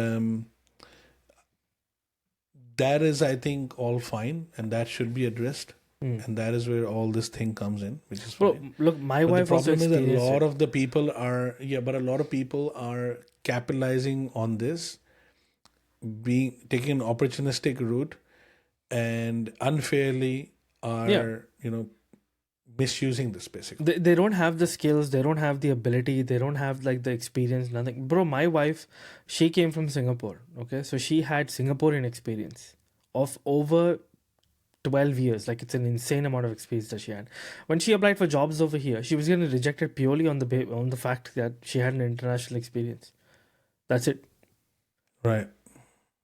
that is, I think, all fine, and that should be addressed. And that is where all this thing comes in, which is Bro, fine. look, my But wife the also problem is that a experienced lot it. of the people are but a lot of people are capitalizing on this, taking an opportunistic route, and unfairly are misusing this basically. They don't have the skills, they don't have the ability, they don't have like the experience, nothing. Bro, my wife, she came from Singapore, okay? So she had Singaporean experience of over 12 years. Like, it's an insane amount of experience that she had. When she applied for jobs over here, she was getting rejected purely on the fact that she had an international experience. That's it. Right.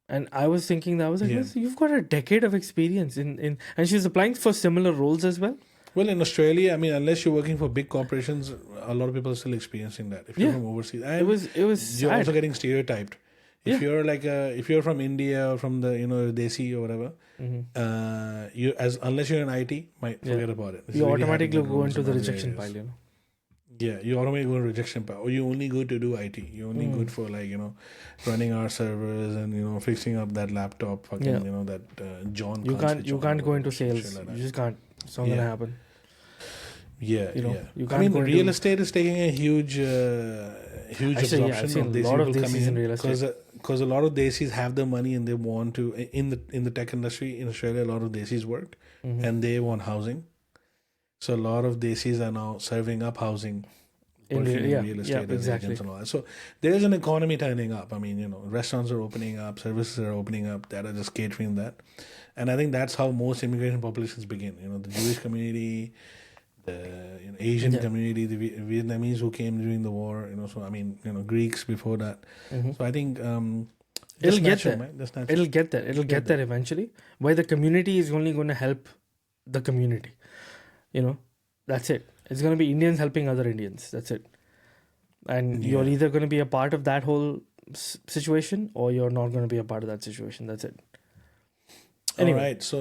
And I was thinking that, I was like, Yeah. "Listen, you've got a decade of experience in and she's applying for similar roles as well." Well, in Australia, I mean, unless you're working for big corporations, a lot of people are still experiencing that. If you're Yeah. from overseas, It and was you're sad. also getting stereotyped. If Yeah. you're if you're from India or from the Desi or whatever, unless you're in IT, forget about it. It's You really automatically happening go in into the other rejection areas. pile, Yeah, you automatically go to rejection pile, or you only good to do IT. You're only good for running our servers and fixing up that laptop. Fucking Yeah. that John. You can't switch go on into or shit sales. like You that. just can't. It's not gonna Yeah. happen. Yeah, you know, yeah. you I can't mean, go real into- estate is taking a huge I've absorption seen of a these lot of people desis coming in in real estate. because a lot of desis have the money and they want to in the tech industry in Australia. A lot of desis worked and they want housing, so a lot of desis are now serving up housing. Working in real estate as exactly. agents and all that. So there is an economy turning up. I mean, restaurants are opening up, services are opening up that are just catering that. And I think that's how most immigration populations begin. The Jewish community, the Asian community, the Vietnamese who came during the war. So I mean, Greeks before that. So I think It'll get natural, there. right? That's natural. It'll get there. It'll get there eventually. Where the community is only going to help the community. That's it. It's going to be Indians helping other Indians. That's it. And you're either going to be a part of that whole situation or you're not going to be a part of that situation. That's it. Anyway. All right, so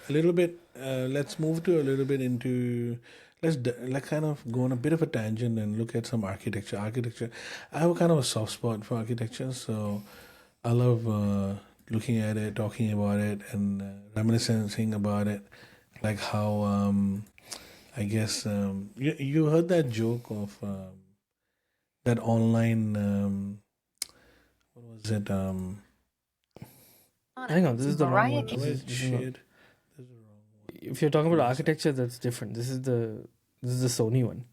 a little bit. Let's move to a little bit into. Let's kind of go on a bit of a tangent and look at some architecture. Architecture. I have a kind of a soft spot for architecture, so I love looking at it, talking about it, and reminiscing about it. Like how I guess you heard that joke of that online. What was it? Hang on, this is the wrong one. Wait, This is not- shit. if you're talking about architecture, that's different. This is the Sony one.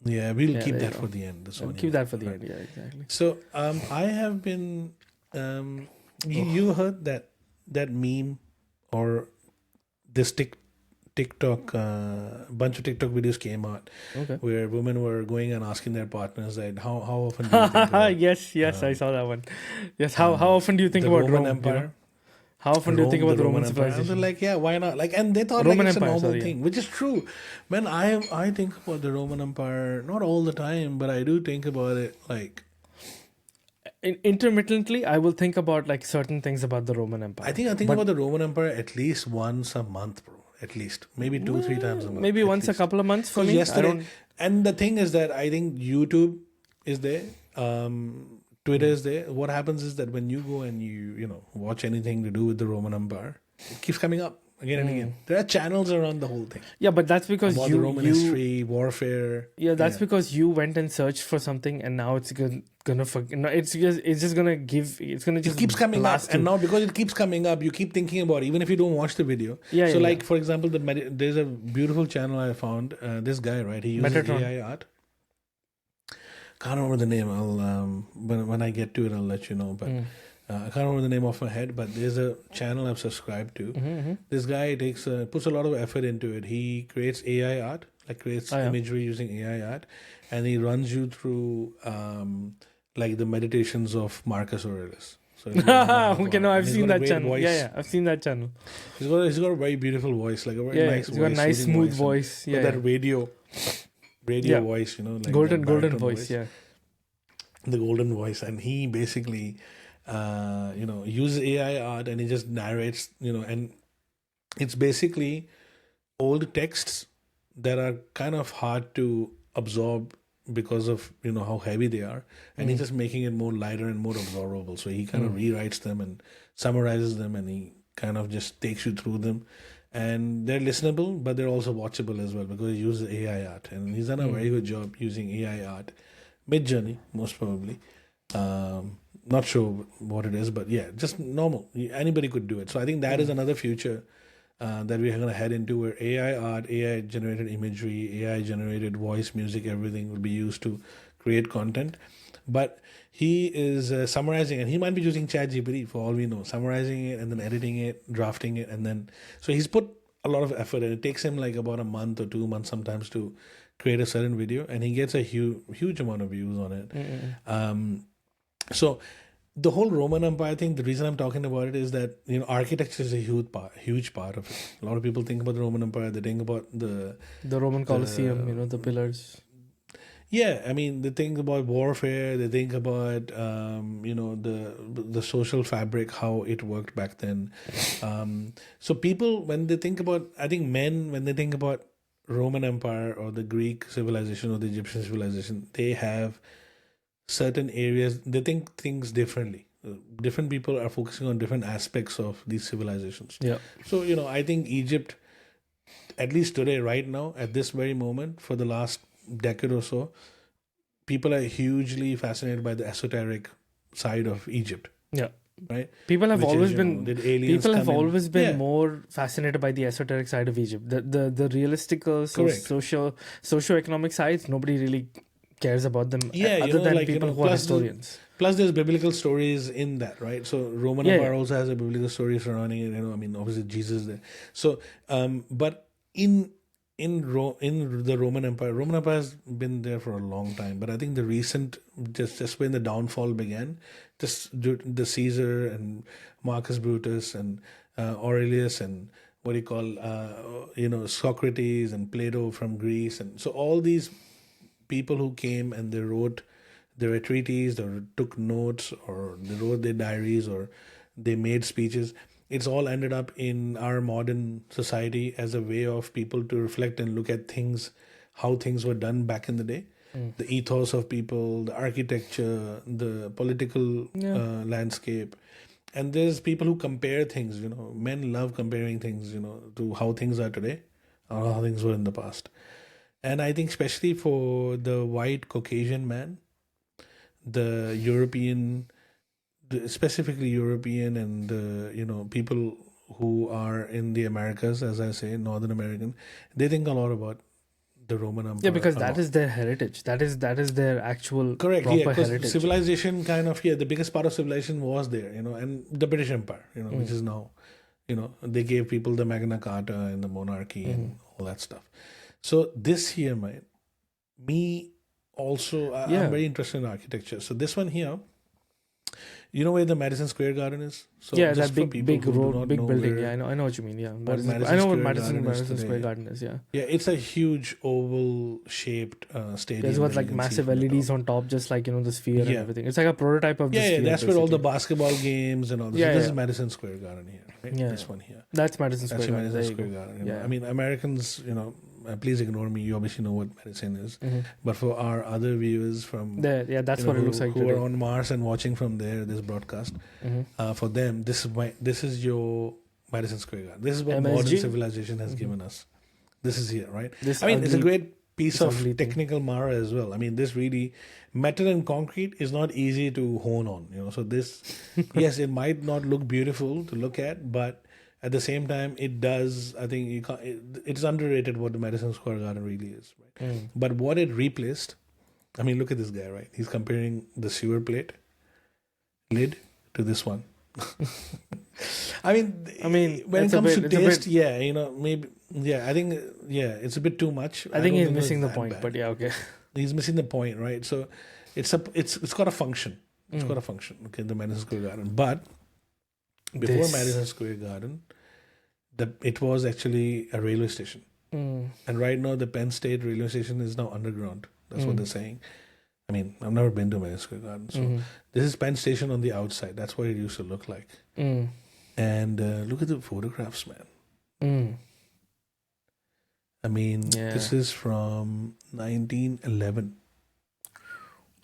Yeah, we'll Yeah, keep there you that go. for the end. The I'll Sony keep one. that for the Right. end. Yeah, exactly. So I have been. You heard that meme or this TikTok bunch of TikTok videos came out Okay. where women were going and asking their partners that how often do you think about yes, I saw that one. Yes, how often do you think the about Roman Rome? Empire? How often do you think about the Roman Empire? And they're civilization? like, yeah, why not? Like, and they thought Roman like it's Empire, a normal sorry, thing, which is true. Man, I think about the Roman Empire not all the time, but I do think about it like. Intermittently, I will think about like certain things about the Roman Empire. I think about the Roman Empire at least once a month, bro. At least maybe 2-3 times a month. Maybe at once a least. couple of months for Because me. I yesterday, don't. and the thing is that I think YouTube is there, Twitter is there. What happens is that when you go and you watch anything to do with the Roman Empire, it keeps coming up again and again. There are channels around the whole thing Yeah, but that's because about you the Roman history, warfare. Yeah, that's because you went and searched for something, and now it's gonna no, it's just gonna give. It's gonna just It keeps coming up, blast and you. now because it keeps coming up, you keep thinking about it, even if you don't watch the video. Yeah, So, yeah, like for example, there's a beautiful channel I found. This guy, right? He uses Metatron. AI art. Can't remember the name. I'll when I get to it, I'll let you know. But I can't remember the name off my head. But there's a channel I've subscribed to. This guy puts a lot of effort into it. He creates AI art, like creates imagery using AI art, and he runs you through like the meditations of Marcus Aurelius. So it's like Okay, no, I've he's seen got a that great channel. voice. Yeah, I've seen that channel. He's got a very beautiful voice, like a very Yeah, nice he's voice. got a nice, soothing smooth and voice. with Yeah, that yeah. radio Yeah. voice, like golden that baritone voice. voice. Yeah. The golden voice, and he basically uses AI art and he just narrates, and it's basically old texts that are kind of hard to absorb because of how heavy they are, and he's just making it more lighter and more absorbable. So he kind of rewrites them and summarizes them, and he kind of just takes you through them, and they're listenable, but they're also watchable as well because he uses AI art, and he's done a very good job using AI art. Mid-Journey, most probably. Not sure what it is, but yeah, just normal. Anybody could do it. So I think that is another future that we're going to head into, where AI art, AI generated imagery, AI generated voice, music, everything will be used to create content. But he is summarizing, and he might be using ChatGPT for all we know, summarizing it and then editing it, drafting it, and then so he's put a lot of effort, and it takes him like about a month or 2 months sometimes to create a certain video, and he gets a huge amount of views on it. So the whole Roman Empire thing, the reason I'm talking about it is that architecture is a huge part of it. A lot of people think about the Roman Empire, they think about the Roman Colosseum, the pillars. Yeah, I mean, they think about warfare. They think about the social fabric, how it worked back then. So people, when they think about, I think men, when they think about Roman Empire or the Greek civilization or the Egyptian civilization, they have certain areas. They think things differently. Different people are focusing on different aspects of these civilizations. Yeah. So I think Egypt, at least today, right now, at this very moment, for the last decade or so, people are hugely fascinated by the esoteric side of Egypt. Yeah. Right. People have Which always is, been did aliens people have come in? always been Yeah. more fascinated by the esoteric side of Egypt. The realistical Correct. socio-economic sides, nobody really cares about them Yeah, other than like, people who are plus historians. Plus, there's biblical stories in that, right? So Roman Yeah, Empire yeah. also has a biblical story surrounding it. I mean, obviously Jesus is there. So, but in the Roman Empire has been there for a long time. But I think the recent, just when the downfall began, just the Caesar and Marcus Brutus and Aurelius and what do you call, Socrates and Plato from Greece, and so all these people who came and they wrote their treatises or took notes or they wrote their diaries or they made speeches. it's all ended up in our modern society as a way of people to reflect and look at things, how things were done back in the day. The ethos of people, the architecture, the political landscape. And there's people who compare things, men love comparing things, to how things are today or how things were in the past. And I think especially for the white Caucasian man, the European, specifically European and, people who are in the Americas, as I say, Northern American, they think a lot about the Roman Empire. Yeah, because a that lot. is their heritage. That is their actual Correct, proper because heritage. civilization the biggest part of civilization was there, and the British Empire, which is now, they gave people the Magna Carta and the monarchy and all that stuff. So this here, me also, I'm very interested in architecture. So this one here, you know where the Madison Square Garden is? So Yeah, just that for big people who do road, not big know building. where- Yeah, I know what you mean. Yeah, Madison I know what Square Madison Garden is Square today. Garden is. Yeah, Yeah, it's a huge oval shaped stadium. there's got that like you can see massive from the LEDs top. on top, just like the sphere and Yeah. everything. It's like a prototype of the Yeah, sphere. that's where all the basically. basketball games and all this. Yeah, This yeah. is Madison Square Garden here, right? Yeah. This one here. That's Madison That's Square your Garden. Madison There you Square go. Garden. Yeah. I mean, Americans, please ignore me. You obviously know what Madison is. Mm-hmm. But for our other viewers from There, yeah, that's what it looks like who today. are on Mars and watching from there, this broadcast, for them, this is your Madison Square Garden. This is what modern MSG? civilization has given us. This is here, right? This I mean, it's a ugly- great piece this of ugly thing. technical mara as well. I mean, this really metal and concrete is not easy to hone on. So this, yes, it might not look beautiful to look at, but at the same time, it does. I think you can't. It's underrated what the Madison Square Garden really is, right? But what it replaced, I mean, look at this guy, right? He's comparing the sewer plate lid to this one. I mean, when it it's a comes bit- to it's a taste, bit- maybe, I think, it's a bit too much. I think don't he's it's missing the that point, bad. but yeah, okay. He's missing the point, right? So it's got a function. It's got a function. Okay, the Madison Square Garden, but before This- Madison Square Garden, it was actually a railway station, and right now the Penn State railway station is now underground. That's what they're saying. I mean, I've never been to Madison Square Garden, so this is Penn Station on the outside. That's what it used to look like. And look at the photographs, man. I mean, Yeah. this is from 1911.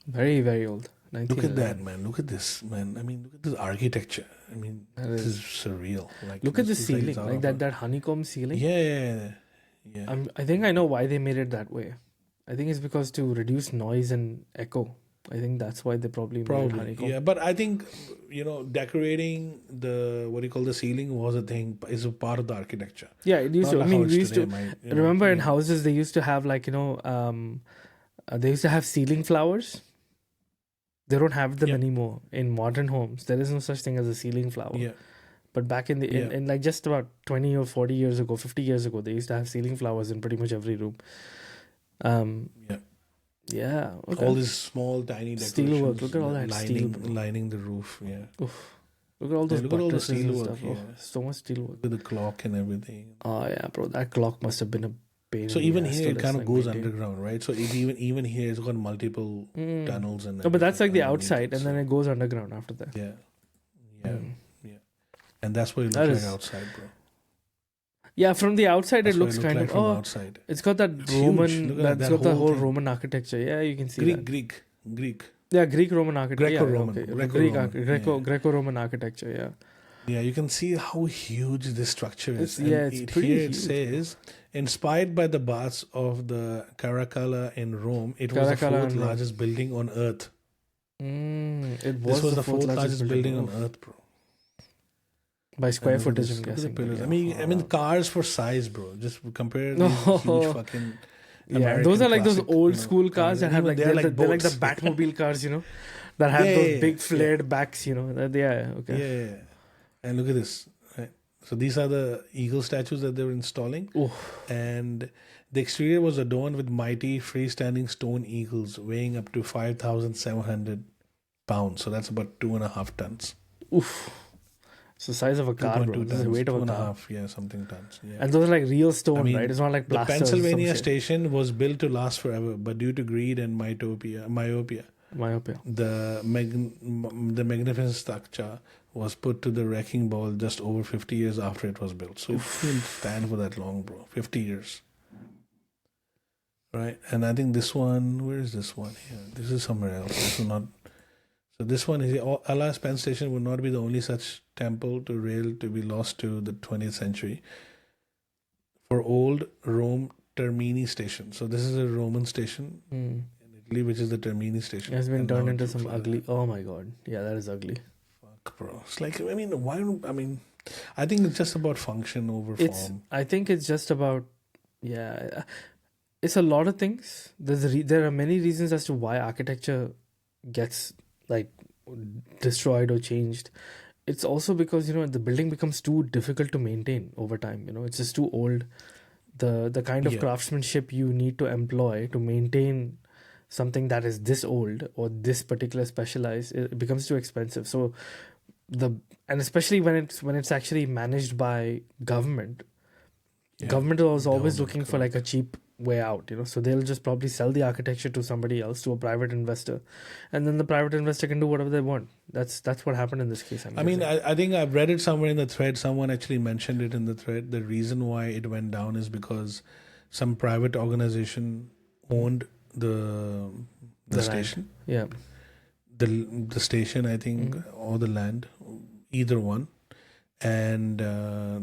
Very, very old. Look at that, man. Look at this, man. I mean, look at this architecture. I mean, That this is- is surreal. Like, Look at the this looks like ceiling, it's out like of that honeycomb ceiling. Yeah. I think I know why they made it that way. I think it's because to reduce noise and echo. I think that's why they probably made it Probably, honeycomb. yeah. But I think decorating the what do you call the ceiling was a thing. Is a part of the architecture. Yeah, it used Not to. I like mean, how we it's used to today, remember in yeah. houses they used to have like they used to have ceiling flowers. They don't have them Yeah. anymore in modern homes. There is no such thing as a ceiling flower. Yeah. But back in in like just about 20 or 40 years ago, 50 years ago, they used to have ceiling flowers in pretty much every room. Yeah. Yeah. Okay. All these small, tiny Steel decorations. work. Look at all that steel, bro. lining the roof. Yeah. Look at all those look at all the buttresses and steel work, stuff. yeah. Oh, so much steel work. With the clock and everything. Oh yeah, bro. That clock must have been a pain. So in the even ass here, to it kind of just, goes maintain. underground, right? So even here, it's got multiple tunnels and. No, but that's like the everything outside, underneath and it, then it goes underground after that. so- yeah, and that's what it That looks like is- outside, bro. Yeah, from the outside That's it what looks looked kind like of from oh, outside. it's got that It's huge. Roman. Look at That's that got the whole whole thing. Roman architecture. Yeah, you can see that. Greek. Yeah, Greek Roman architecture. Greco-Roman, Yeah, okay. Greco-Roman, yeah. Greco-Roman architecture. Yeah. Yeah, you can see how huge this structure is. It's pretty here it huge. says, inspired by the baths of the Caracalla in Rome, it was the Caracalla fourth in Rome. largest building on Earth. It This was the fourth fourth largest building on Oh, Earth, bro. by square And look at footage. this, I'm look at the guessing. pillars. yeah. I mean, cars for size, bro. Just compare No. these huge fucking. Yeah, American those are like those classic, old school cars that have even like they're they're like the boats. Batmobile cars, that have Yeah, those yeah, big yeah. flared backs, That, yeah, okay. Yeah. And look at this. Right? So these are the eagle statues that they were installing. Oh, And the exterior was adorned with mighty freestanding stone eagles weighing up to 5,700 pounds. So that's about 2.5 tons. oof. It's the size of a car, bro. 2.2 This is the tons. weight of a 2.5, car. yeah, something tons. Yeah. And those are like real stone, I mean, right? It's not like The plaster. or some Pennsylvania shit. station was built to last forever, but due to greed and myopia, Myopia. the magnificent structure was put to the wrecking ball just over 50 years after it was built. So it didn't stand for that long, bro. 50 years. Right? And I think this one, where is this one here? This is somewhere else. This is not. So this one is, Alas Penn Station would not be the only such temple to rail to be lost to the 20th century. For old Rome Termini Station. So this is a Roman station in Italy, which is the Termini Station. It has been And turned now into it's some ugly. Oh my god. Yeah, that is ugly. Fuck, bro. It's like, I mean, why don't, I mean, I think it's just about function over form. I think it's just about, yeah, it's a lot of things. There are many reasons as to why architecture gets like destroyed or changed. It's also because, you know, the building becomes too difficult to maintain over time. You know, it's just too old. The kind of Yeah. craftsmanship you need to employ to maintain something that is this old or this particular specialized, it becomes too expensive. So and especially when it's actually managed by government. Yeah. Government was always Government, looking for like a cheap way out, you know. So they'll just probably sell the architecture to somebody else, to a private investor, and then the private investor can do whatever they want. That's what happened in this case. I mean, I think I've read it somewhere in the thread. Someone actually mentioned it in the thread. The reason why it went down is because some private organization owned the land. station. Yeah. The station, I think, or the land, either one, and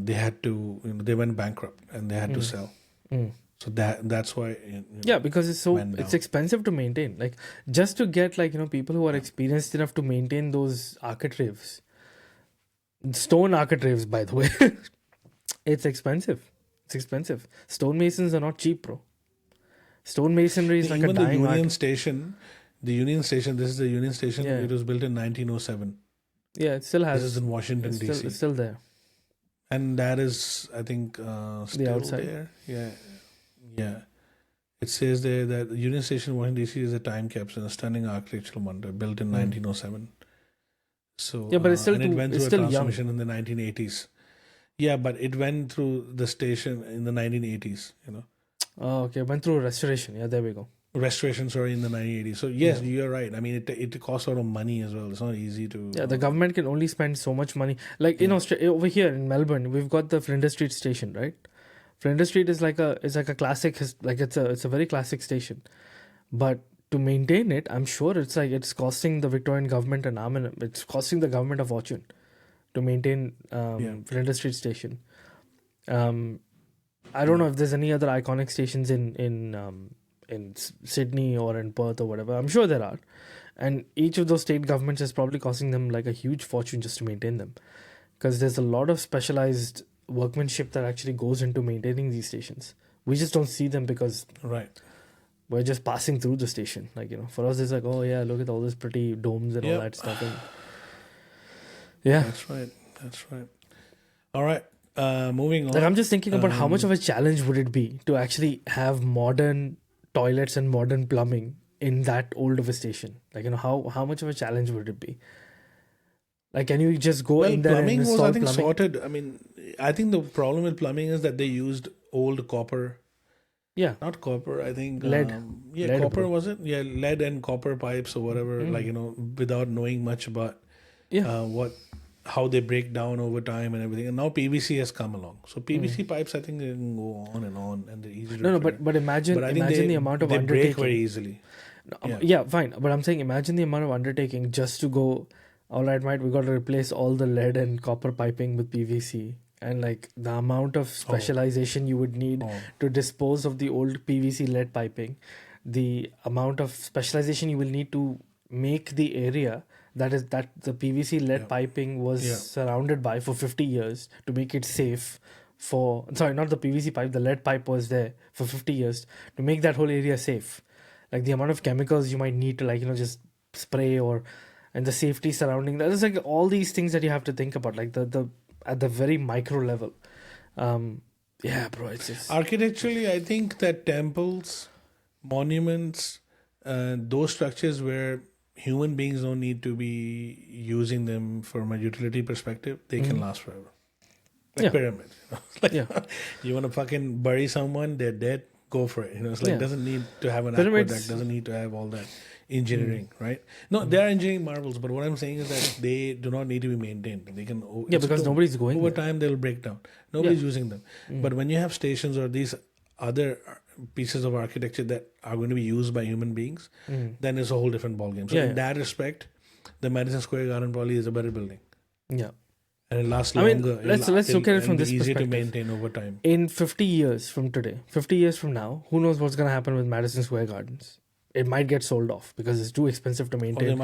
they had to, you know, they went bankrupt and they had to sell. So that's why. Yeah, because it's went down. expensive to maintain. Like, just to get, like, you know, people who are experienced enough to maintain those architraves, stone architraves, by the way, it's expensive. It's expensive. Stonemasons are not cheap, bro. Stonemasonry is like a Even the dying Union art. Station. The Union Station. This is the Union Station. Yeah. It was built in 1907. Yeah, it still has. This is in Washington D.C. It's still there. And that is, I think, still outside. there. Yeah. It says there that the Union Station, Washington D.C. is a time capsule, a stunning architectural wonder built in 1907. So Yeah, but it's still and it too- went it's through a still young. transformation in the 1980s. Yeah, but it went through the station in the 1980s. You know, Oh, okay. Went through restoration. Yeah, there we go. restoration, sorry, in the 1980s. So yes, you're right. I mean, it costs a lot of money as well. It's not easy to. Yeah, the government can only spend so much money. Like in Australia, over here in Melbourne, we've got the Flinders Street station, right? Flinders Street is like a classic, it's a very classic station. But to maintain it, I'm sure it's costing the Victorian government an arm and it's costing the government a fortune to maintain Flinders Street station. I don't know if there's any other iconic stations in Sydney or in Perth or whatever. I'm sure there are. And each of those state governments is probably costing them like a huge fortune just to maintain them. Because there's a lot of specialized workmanship that actually goes into maintaining these stations. We just don't see them because Right. we're just passing through the station. Like, you know, for us it's like, oh yeah, look at all these pretty domes and all Yep. that stuff. And yeah. That's right. All right. Moving on. Like, I'm just thinking about how much of a challenge would it be to actually have modern toilets and modern plumbing in that old of a station. Like, you know, how much of a challenge would it be? Like, can you just go Well, in there and plumbing was, install I think, plumbing? sorted. I mean, I think the problem with plumbing is that they used old copper. Yeah. Not copper, I think. Lead. Lead, copper bro. was it? Yeah, lead and copper pipes or whatever, like, you know, without knowing much about how they break down over time and everything. And now PVC has come along. So PVC pipes, I think, they can go on and they're easy to No, repair. but imagine I think the amount of they undertaking. break very easily. Yeah, fine. But I'm saying, imagine the amount of undertaking just to go, all right, mate, we got to replace all the lead and copper piping with PVC. And like the amount of specialization you would need to dispose of the old PVC lead piping, the amount of specialization you will need to make the area that the PVC lead piping was surrounded by for 50 years to make it safe not the PVC pipe, the lead pipe was there for 50 years to make that whole area safe. Like the amount of chemicals you might need to, like, you know, just spray and the safety surrounding that. There's like all these things that you have to think about, like the at the very micro level. Yeah, bro, it's just Architecturally, I think that temples, monuments, those structures where human beings don't need to be using them from a utility perspective, they can last forever. Like pyramids. You know? Like, you want to fucking bury someone, they're dead. go for it. It's like Yeah. doesn't need to have an Pyramids- aqueduct, doesn't need to have all that engineering, right? No, they are engineering marvels, but what I'm saying is that they do not need to be maintained. They can because nobody's going over there. time they'll break down. Nobody's using them. But when you have stations or these other pieces of architecture that are going to be used by human beings, then it's a whole different ballgame. So in that respect, the Madison Square Garden probably is a better building. Yeah. And it lasts I mean, longer. let's look at it from and be this easier perspective. to maintain over time. In 50 years from today, 50 years from now, who knows what's going to happen with Madison Square Gardens? It might get sold off because it's too expensive to Or maintain. they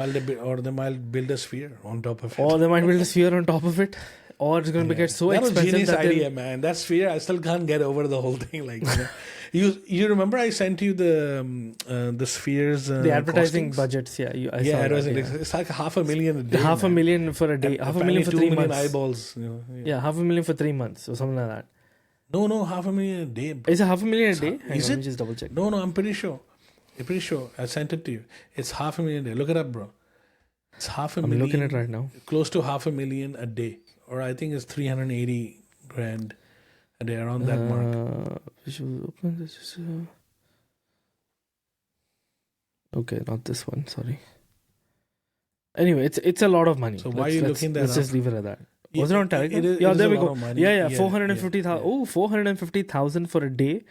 might build a sphere on top of it. Or they might build a sphere on top of it. Or it's going to get so that was expensive genius that they'll- idea, man. That sphere, I still can't get over the whole thing. Like, you remember I sent you the spheres. the advertising costings? budgets. Yeah, I Yeah, saw it was that, yeah. it's like $500,000 a day. Half a man. million for a day. And Half a million for apparently 3 2 million months. eyeballs. Yeah, $500,000 for 3 months or something like that. No, $500,000 a day. Bro. Is it $500,000 a day? Hang Is on, it? Let me just double check. No, I'm pretty sure. I sent it to you. It's $500,000 a day. Look it up, bro. It's $500,000. I'm looking at it right now. Close to $500,000 a day, or I think it's 380 grand a day, around that mark. Visual open. This is, okay, not this one. Sorry. Anyway, it's a lot of money. So why are you looking that Let's just up? leave it at that. Was it on Telegram? It Yeah, is there a we lot go. of money. Yeah, Yeah, 450,000. yeah. Oh, 450,000 for a day.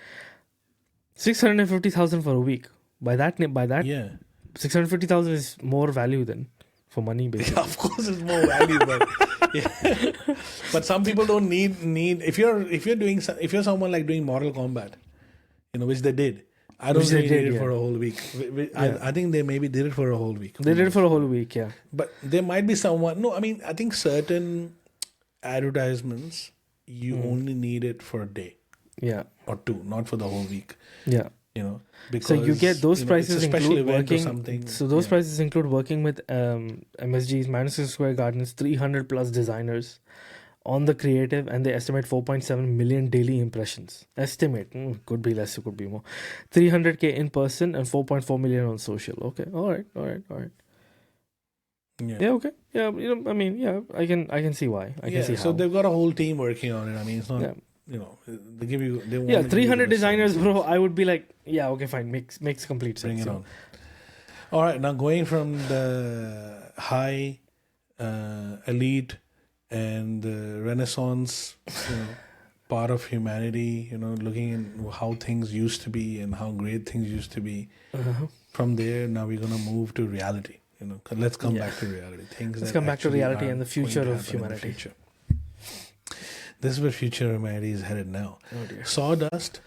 650,000 for a week. By that, Yeah. 650,000 is more value than for money, basically. Of course, it's more value, but yeah. But some people don't need. If you're someone like doing Mortal Kombat, which they did. I don't Which think they they did did, it yeah. for a whole week. I think they maybe did it for a whole week. They did it for a whole week, yeah. But there might be someone. No, I mean, I think certain advertisements you only need it for a day Yeah, or two, not for the whole week. yeah. Because So you get those prices it's a special include event or working. something. So those yeah. prices include working with MSG's Madison Square Gardens 300 plus designers on the creative, and they estimate 4.7 million daily impressions. Estimate, could be less, it could be more. 300K in person and 4.4 million on social. Okay, all right. Yeah, okay. Yeah, I mean, yeah, I can see why. I can see so how. they've got a whole team working on it. I mean, it's not. Yeah. They give you. They want Yeah, to give you 300 the best designers, service. bro. I would be like, yeah, okay, fine. Makes complete sense. Bring it you on. know. All right, now going from the high, elite, and the Renaissance, part of humanity. Looking at how things used to be and how great things used to be. From there, now we're gonna move to reality. Let's come back to reality. Let's come back to reality and the future of humanity. This is where future humanity is headed now. Oh dear. Sawdust,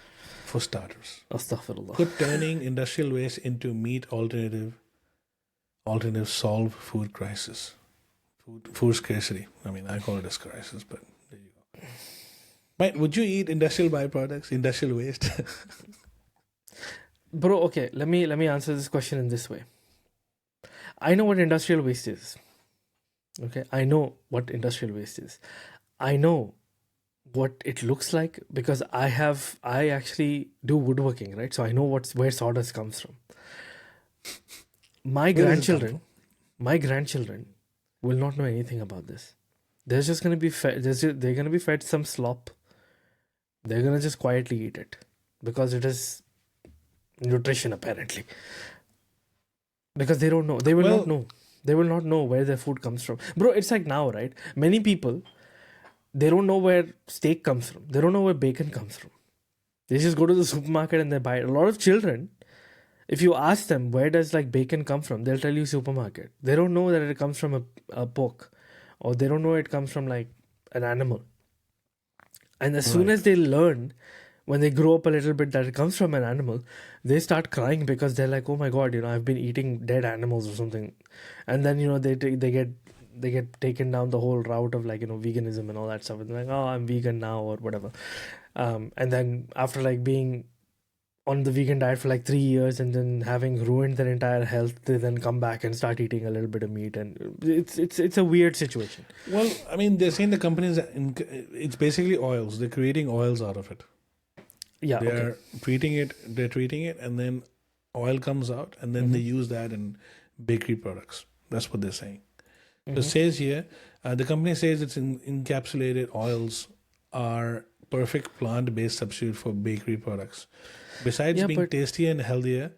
for starters. Astaghfirullah. Could turning industrial waste into meat alternative solve food crisis. Food scarcity. I mean, I call it a crisis, but there you go. Mate, would you eat industrial byproducts, industrial waste? Bro, okay, let me answer this question in this way. I know what industrial waste is. Okay, I know what industrial waste is. I know what it looks like because I actually do woodworking, right? So I know where sawdust comes from. My Where does it come grandchildren will not know anything about this. They're just gonna be fed. They're gonna be fed some slop. They're gonna just quietly eat it because it is nutrition, apparently. Because they don't know. They will not know. They will not know where their food comes from, bro. It's like now, right? Many people, they don't know where steak comes from. They don't know where bacon comes from. They just go to the supermarket and they buy it. A lot of children, if you ask them where does like bacon come from, they'll tell you supermarket. They don't know that it comes from a pork, or they don't know it comes from like an animal. And as soon as they learn, when they grow up a little bit, that it comes from an animal, they start crying because they're like, oh my god, I've been eating dead animals or something. And then they get taken down the whole route of like veganism and all that stuff, and they're like, oh, I'm vegan now or whatever. And then after like being on the vegan diet for like 3 years and then having ruined their entire health, they then come back and start eating a little bit of meat, and it's a weird situation. Well, I mean, they're saying the companies, it's basically oils. They're creating oils out of it. Yeah, They're treating it, and then oil comes out, and then they use that in bakery products. That's what they're saying. So it says here, the company says its encapsulated oils are perfect plant-based substitute for bakery products. Besides Yeah, being but- tastier and healthier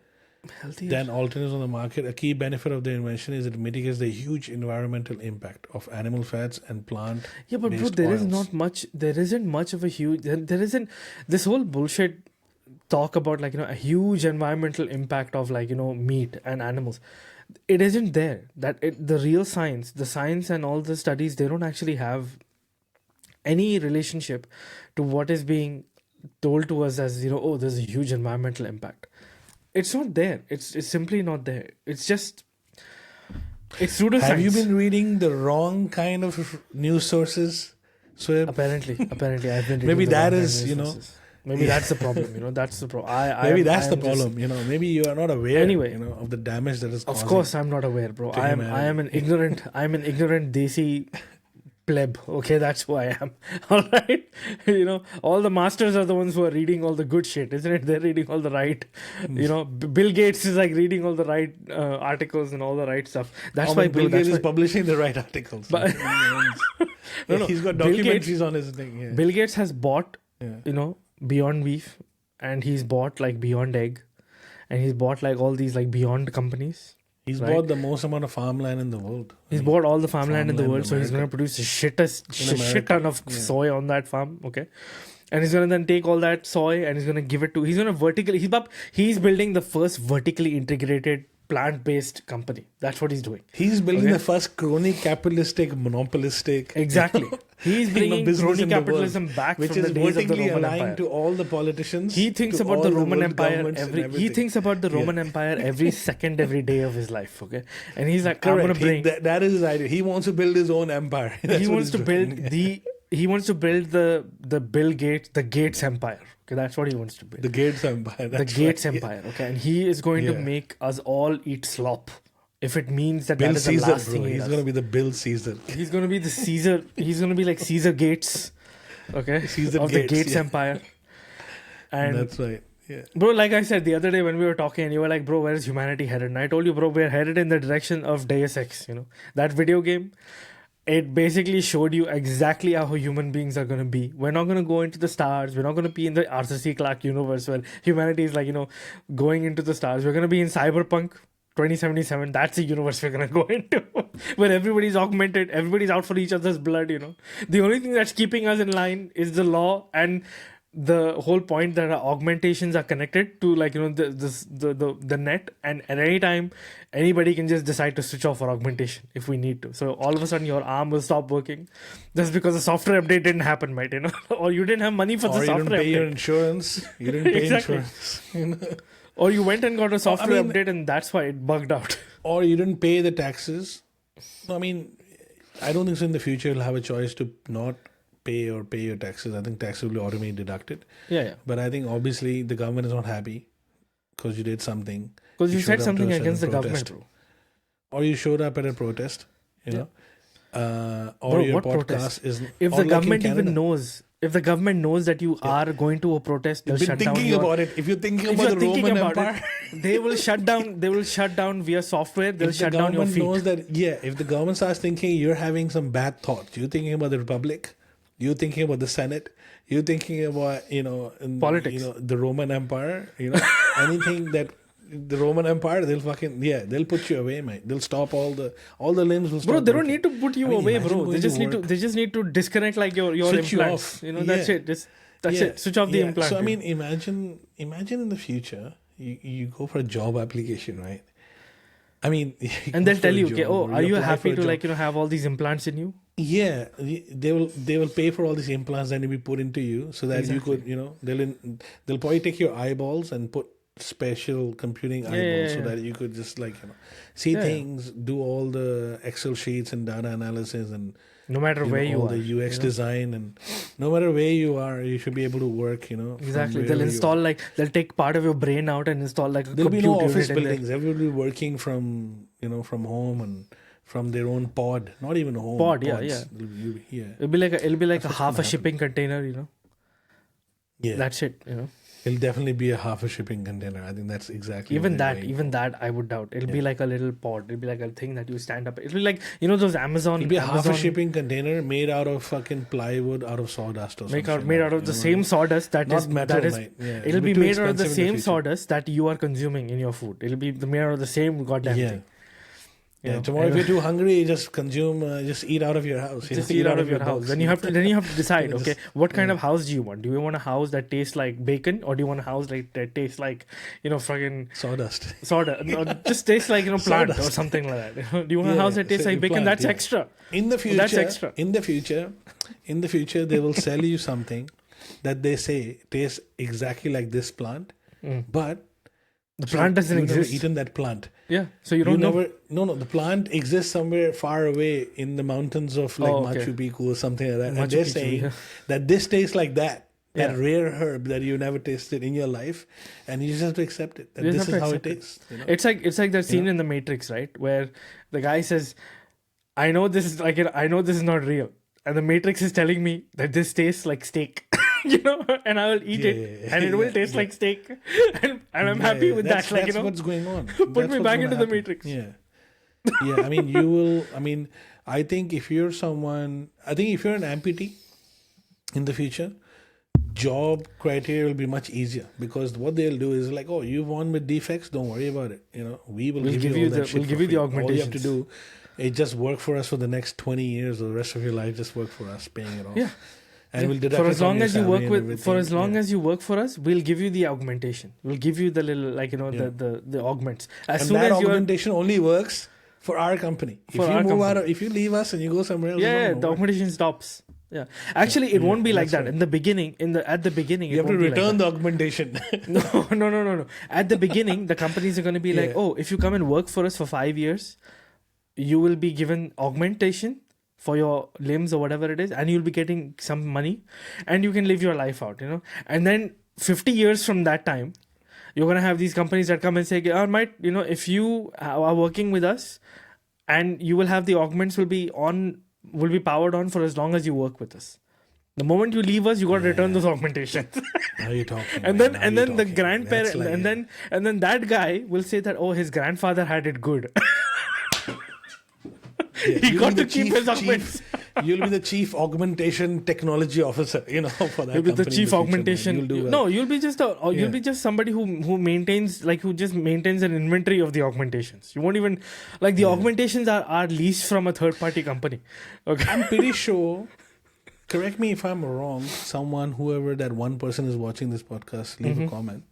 Healthier. than alternatives on the market, a key benefit of the invention is it mitigates the huge environmental impact of animal fats and plant. Yeah, but bro, there is not much. There isn't much of a huge. There isn't this whole bullshit talk about like a huge environmental impact of like meat and animals. It isn't there. The real science, the science and all the studies, they don't actually have any relationship to what is being told to us as oh, there's a huge environmental impact. It's not there. It's simply not there. It's just it's pseudoscience. Have you been reading the wrong kind of news sources? So Apparently, I've been reading Maybe the that wrong is, news sources. Maybe that's the problem. That's the problem. maybe that's the problem. Maybe you are not aware. Anyway, of the damage that is. Of course, I'm not aware, bro. I am an ignorant. I'm an ignorant desi pleb. Okay, that's who I am. All right, all the masters are the ones who are reading all the good shit, isn't it? They're reading all the right. Bill Gates is like reading all the right articles and all the right stuff. That's why Bill Gates is publishing the right articles. But no, he's got Bill documentaries Gates- on his thing. Yeah. Bill Gates has bought, Beyond Beef, and he's bought like Beyond Egg, and he's bought like all these like Beyond companies. He's right? bought the most amount of farmland in the world. He's bought all the farmland in the farmland world, in so he's going to America. produce a shit ton of Yeah. soy on that farm. Okay, and he's going to then take all that soy and he's going to give it to. He's going to vertically. He's building the first vertically integrated plant-based company. That's what he's doing. He's building Okay. the first crony capitalistic, monopolistic. Exactly. He's bringing business crony in the world, capitalism back which from is the days of the vertically Roman aligned Empire. to all the politicians. He thinks to about all the Roman world Empire governments and he everything. thinks about the Roman Yeah. Empire every second, every day of his life. Okay, and he's like, Correct. I'm gonna bring. That is his idea. He wants to build his own empire. That's He what wants he's to doing. build He wants to build the Bill Gates, the Gates Empire. Okay, that's what he wants to build. The Gates Empire. The That's Gates right. Empire. Okay, and he is going to Yeah. make us all eat slop. If it means that Bill that is Caesar, the last bro. thing he He's does. going to be the Bill Caesar. He's going to be the Caesar. He's going to be like Caesar Gates. Okay, Caesar of Gates, the Gates yeah. Empire. And That's right. Yeah. bro, like I said the other day when we were talking, and you were like, "Bro, where is humanity headed?" And I told you, "Bro, we're headed in the direction of Deus Ex." That video game. It basically showed you exactly how human beings are going to be. We're not going to go into the stars. We're not going to be in the Arthur C. Clarke universe where humanity is like, going into the stars. We're going to be in Cyberpunk 2077. That's the universe we're going to go into where everybody's augmented. Everybody's out for each other's blood, The only thing that's keeping us in line is the law and the whole point that our augmentations are connected to the net, and at any time anybody can just decide to switch off our augmentation if we need to. So all of a sudden your arm will stop working just because the software update didn't happen, right? Or you didn't have money for Or the you didn't software pay your update, insurance. You didn't pay Exactly. insurance. or you went and got a software mean- update and that's why it bugged out. Or you didn't pay the taxes. I mean, I don't think so in the future you'll have a choice to not pay your taxes. I think taxes will be automatically deducted. Yeah. But I think obviously the government is not happy because you did something. Because you showed said up to something a certain against the protest. government, bro. Or you showed up at a protest, or Bro, your what podcast protest? is. If or the like in government Canada. even knows, if the government knows that you are going to a protest, they'll You've been shut down thinking your... about it. If you're thinking If about you're the thinking Roman about Empire, it, they will shut down. They will shut down via software. They'll if the shut down your government feet. knows that, if the government starts thinking you're having some bad thoughts, you're thinking about the Republic, you're thinking about the Senate, you're thinking about Politics. the Roman Empire, anything that the Roman Empire, they'll put you away, mate. They'll stop all the limbs will stop. Bro, they don't working. need to put you I mean, away, imagine bro. going to work. They just need to disconnect like your Switch you implants. off. That's Yeah. it. That's it. Switch off the implant. So I mean, imagine in the future, you go for a job application, right? I mean, and they'll tell you, okay, job, or are you apply happy for a to job. have all these implants in you? Yeah, they will pay for all these implants that will be put into you, so that you could, they'll probably take your eyeballs and put special computing eyeballs so that you could just see things, do all the Excel sheets and data analysis and No matter where you all are. the UX design, and no matter where you are, you should be able to work. From Exactly. They'll wherever you install are. they'll take part of your brain out and install like a There'll be compute no office unit in there. buildings. Everybody will be working from from home and from their own pod. Not even home. Pod, yeah, pods. yeah. It'll be, It'll be like a That's what's half gonna a shipping container. Yeah. That's it. It'll definitely be a half a shipping container. I think that's exactly Even what they're that, going even for. that, I would doubt. It'll be Yeah. like a little pod. It'll be like a thing that you stand up. It'll be like, you know, those Amazon. It'll be a half a Amazon shipping container made out of fucking plywood, out of sawdust or something. made out of the same sawdust that Not is metal, that is. mate. Yeah, It'll be too made out of the expensive in same future. sawdust that you are consuming in your food. It'll be made out of the same goddamn Yeah. thing. You Yeah, know, tomorrow if and- you're too hungry, just consume, just eat out of your house. you just know, eat out of your box. house. Then you have to decide. Just- Okay, what kind of house do you want? Do you want a house that tastes like bacon, or do you want a house that tastes like, you know, fucking Sawdust. sawdust? No, just tastes like, you know, plant or Sawdust. something like that. Do you want a Yeah, house that tastes so like you bacon? plant, That's yeah. extra. In the future, That's extra. In the future, they will sell you something that they say tastes exactly like this plant, but The plant doesn't you've never exist. eaten that plant. Yeah, so you don't know. never. No. The plant exists somewhere far away in the mountains of like Oh, okay. Machu Picchu or something like that, and Machu they're Picchu, saying yeah. that this tastes like that. That Yeah. rare herb that you never tasted in your life, and you just have to accept it. That You this just is have to how it accept it. tastes. You know? It's like that scene in the Matrix, right, where the guy says, "I know this is like I know this is not real," and the Matrix is telling me that this tastes like steak, you know, and I will eat it, Yeah. and it will Yeah, taste yeah. like steak, and I'm Yeah, happy yeah, with that's, that. Like, you that's know, what's going on. put That's me what's back gonna into the happen. Matrix. Yeah, yeah. I mean, you will. I mean, I think if you're someone, I think if you're an amputee in the future, job criteria will be much easier because what they'll do is like, oh, you're born with defects, don't worry about it. You know, we'll give you all that shit we'll for give you the free. All you have to augmentations. do is just work for us for the next 20 years or the rest of your life. Just work for us, paying it off. Yeah. And we'll deduct For it as from long your as you salary work and with, everything. for as long Yeah. as you work for us, we'll give you the augmentation. We'll give you the little, like, you know, Yeah. the augments. As And soon that as you are, augmentation only works for our company. For if you our move company. if you leave us and you go somewhere else, it's yeah, not the gonna work. augmentation stops. Yeah, actually, it Yeah, won't be like that's that right. in the beginning. At the beginning, You it have to won't be like return that. the augmentation. No. At the beginning, the companies are going to be like, Yeah. oh, if you come and work for us for 5 years, you will be given augmentation for your limbs or whatever it is, and you'll be getting some money, and you can live your life out, you know. And then 50 years from that time, you're going to have these companies that come and say, oh, mate, you know, if you are working with us, and you will have the augments will be powered on for as long as you work with us. The moment you leave us, you got to return those augmentations. Now you're talking. And man. then Now and you're then the talking. grandparent That's like, and then that guy will say that, oh, his grandfather had it good. yeah, he you'll got be to the keep his augments. You'll be the chief augmentation technology officer, you know, for that. You'll be the company in chief future, man. augmentation. You'll do well. No, you'll be just you'll Yeah. be just somebody who maintains, like, who just maintains an inventory of the augmentations. You won't even, like, the augmentations are leased from a third party company. Okay. I'm pretty sure. Correct me if I'm wrong. Someone, whoever that one person is watching this podcast, leave Mm-hmm. a comment.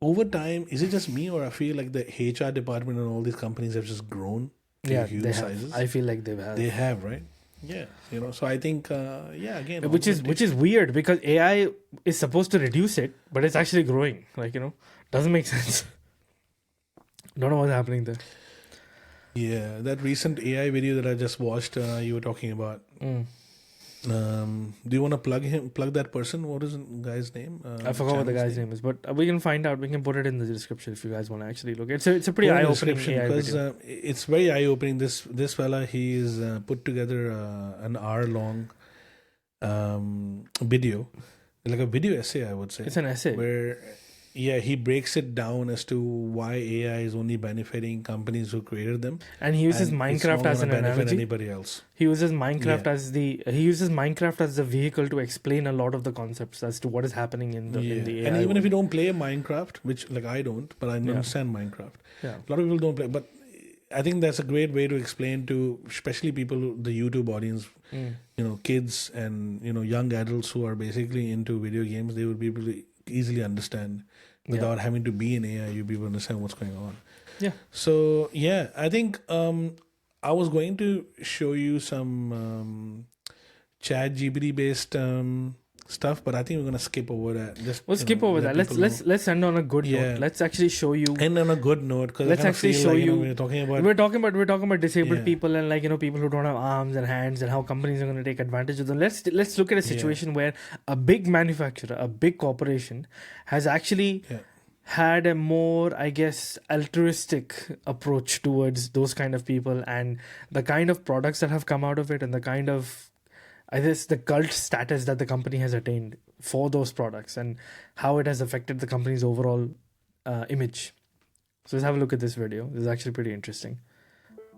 Over time, is it just me, or I feel like the HR department and all these companies have just grown to Yeah, huge they have. sizes? I feel like they've had. They have, right? Yeah, you know. So I think, again, Which is weird because AI is supposed to reduce it, but it's actually growing. Like, you know, doesn't make sense. Don't know what's happening there. yeah, that recent AI video that I just watched, you were talking about. Do you want to plug that person? What is the guy's name? I forgot what the guy's name is, but we can find out. We can put it in the description if you guys want to actually look. It's a pretty eye opening AI because video. it's very eye opening. This fella, he is put together an hour-long video, like a video essay, I would say. It's an essay. Where he breaks it down as to why AI is only benefiting companies who created them, And he uses and it's Minecraft not as an gonna benefit analogy. anybody else. He uses Minecraft Yeah. he uses Minecraft as the vehicle to explain a lot of the concepts as to what is happening in the AI. And even world. if you don't play Minecraft, which like I don't, but I understand Minecraft. Yeah. A lot of people don't play, but I think that's a great way to explain to, especially people, the YouTube audience, you know, kids and, you know, young adults who are basically into video games. They would be able to easily understand without having to be in AI. You'll be able to understand what's going on. Yeah. So yeah, I think I was going to show you some Chat GPT based stuff, but I think we're gonna skip over that. We'll skip over that. Let's end on a good Yeah. note. Let's actually show you. end on a good note, because Let's actually show you. we're talking about We're talking about disabled Yeah. people and, like, you know, people who don't have arms and hands, and how companies are going to take advantage of them. Let's look at a situation where a big manufacturer, a big corporation, has actually had a more, I guess, altruistic approach towards those kind of people, and the kind of products that have come out of it, and the kind of, I guess, the cult status that the company has attained for those products and how it has affected the company's overall image. So let's have a look at this video. This is actually pretty interesting.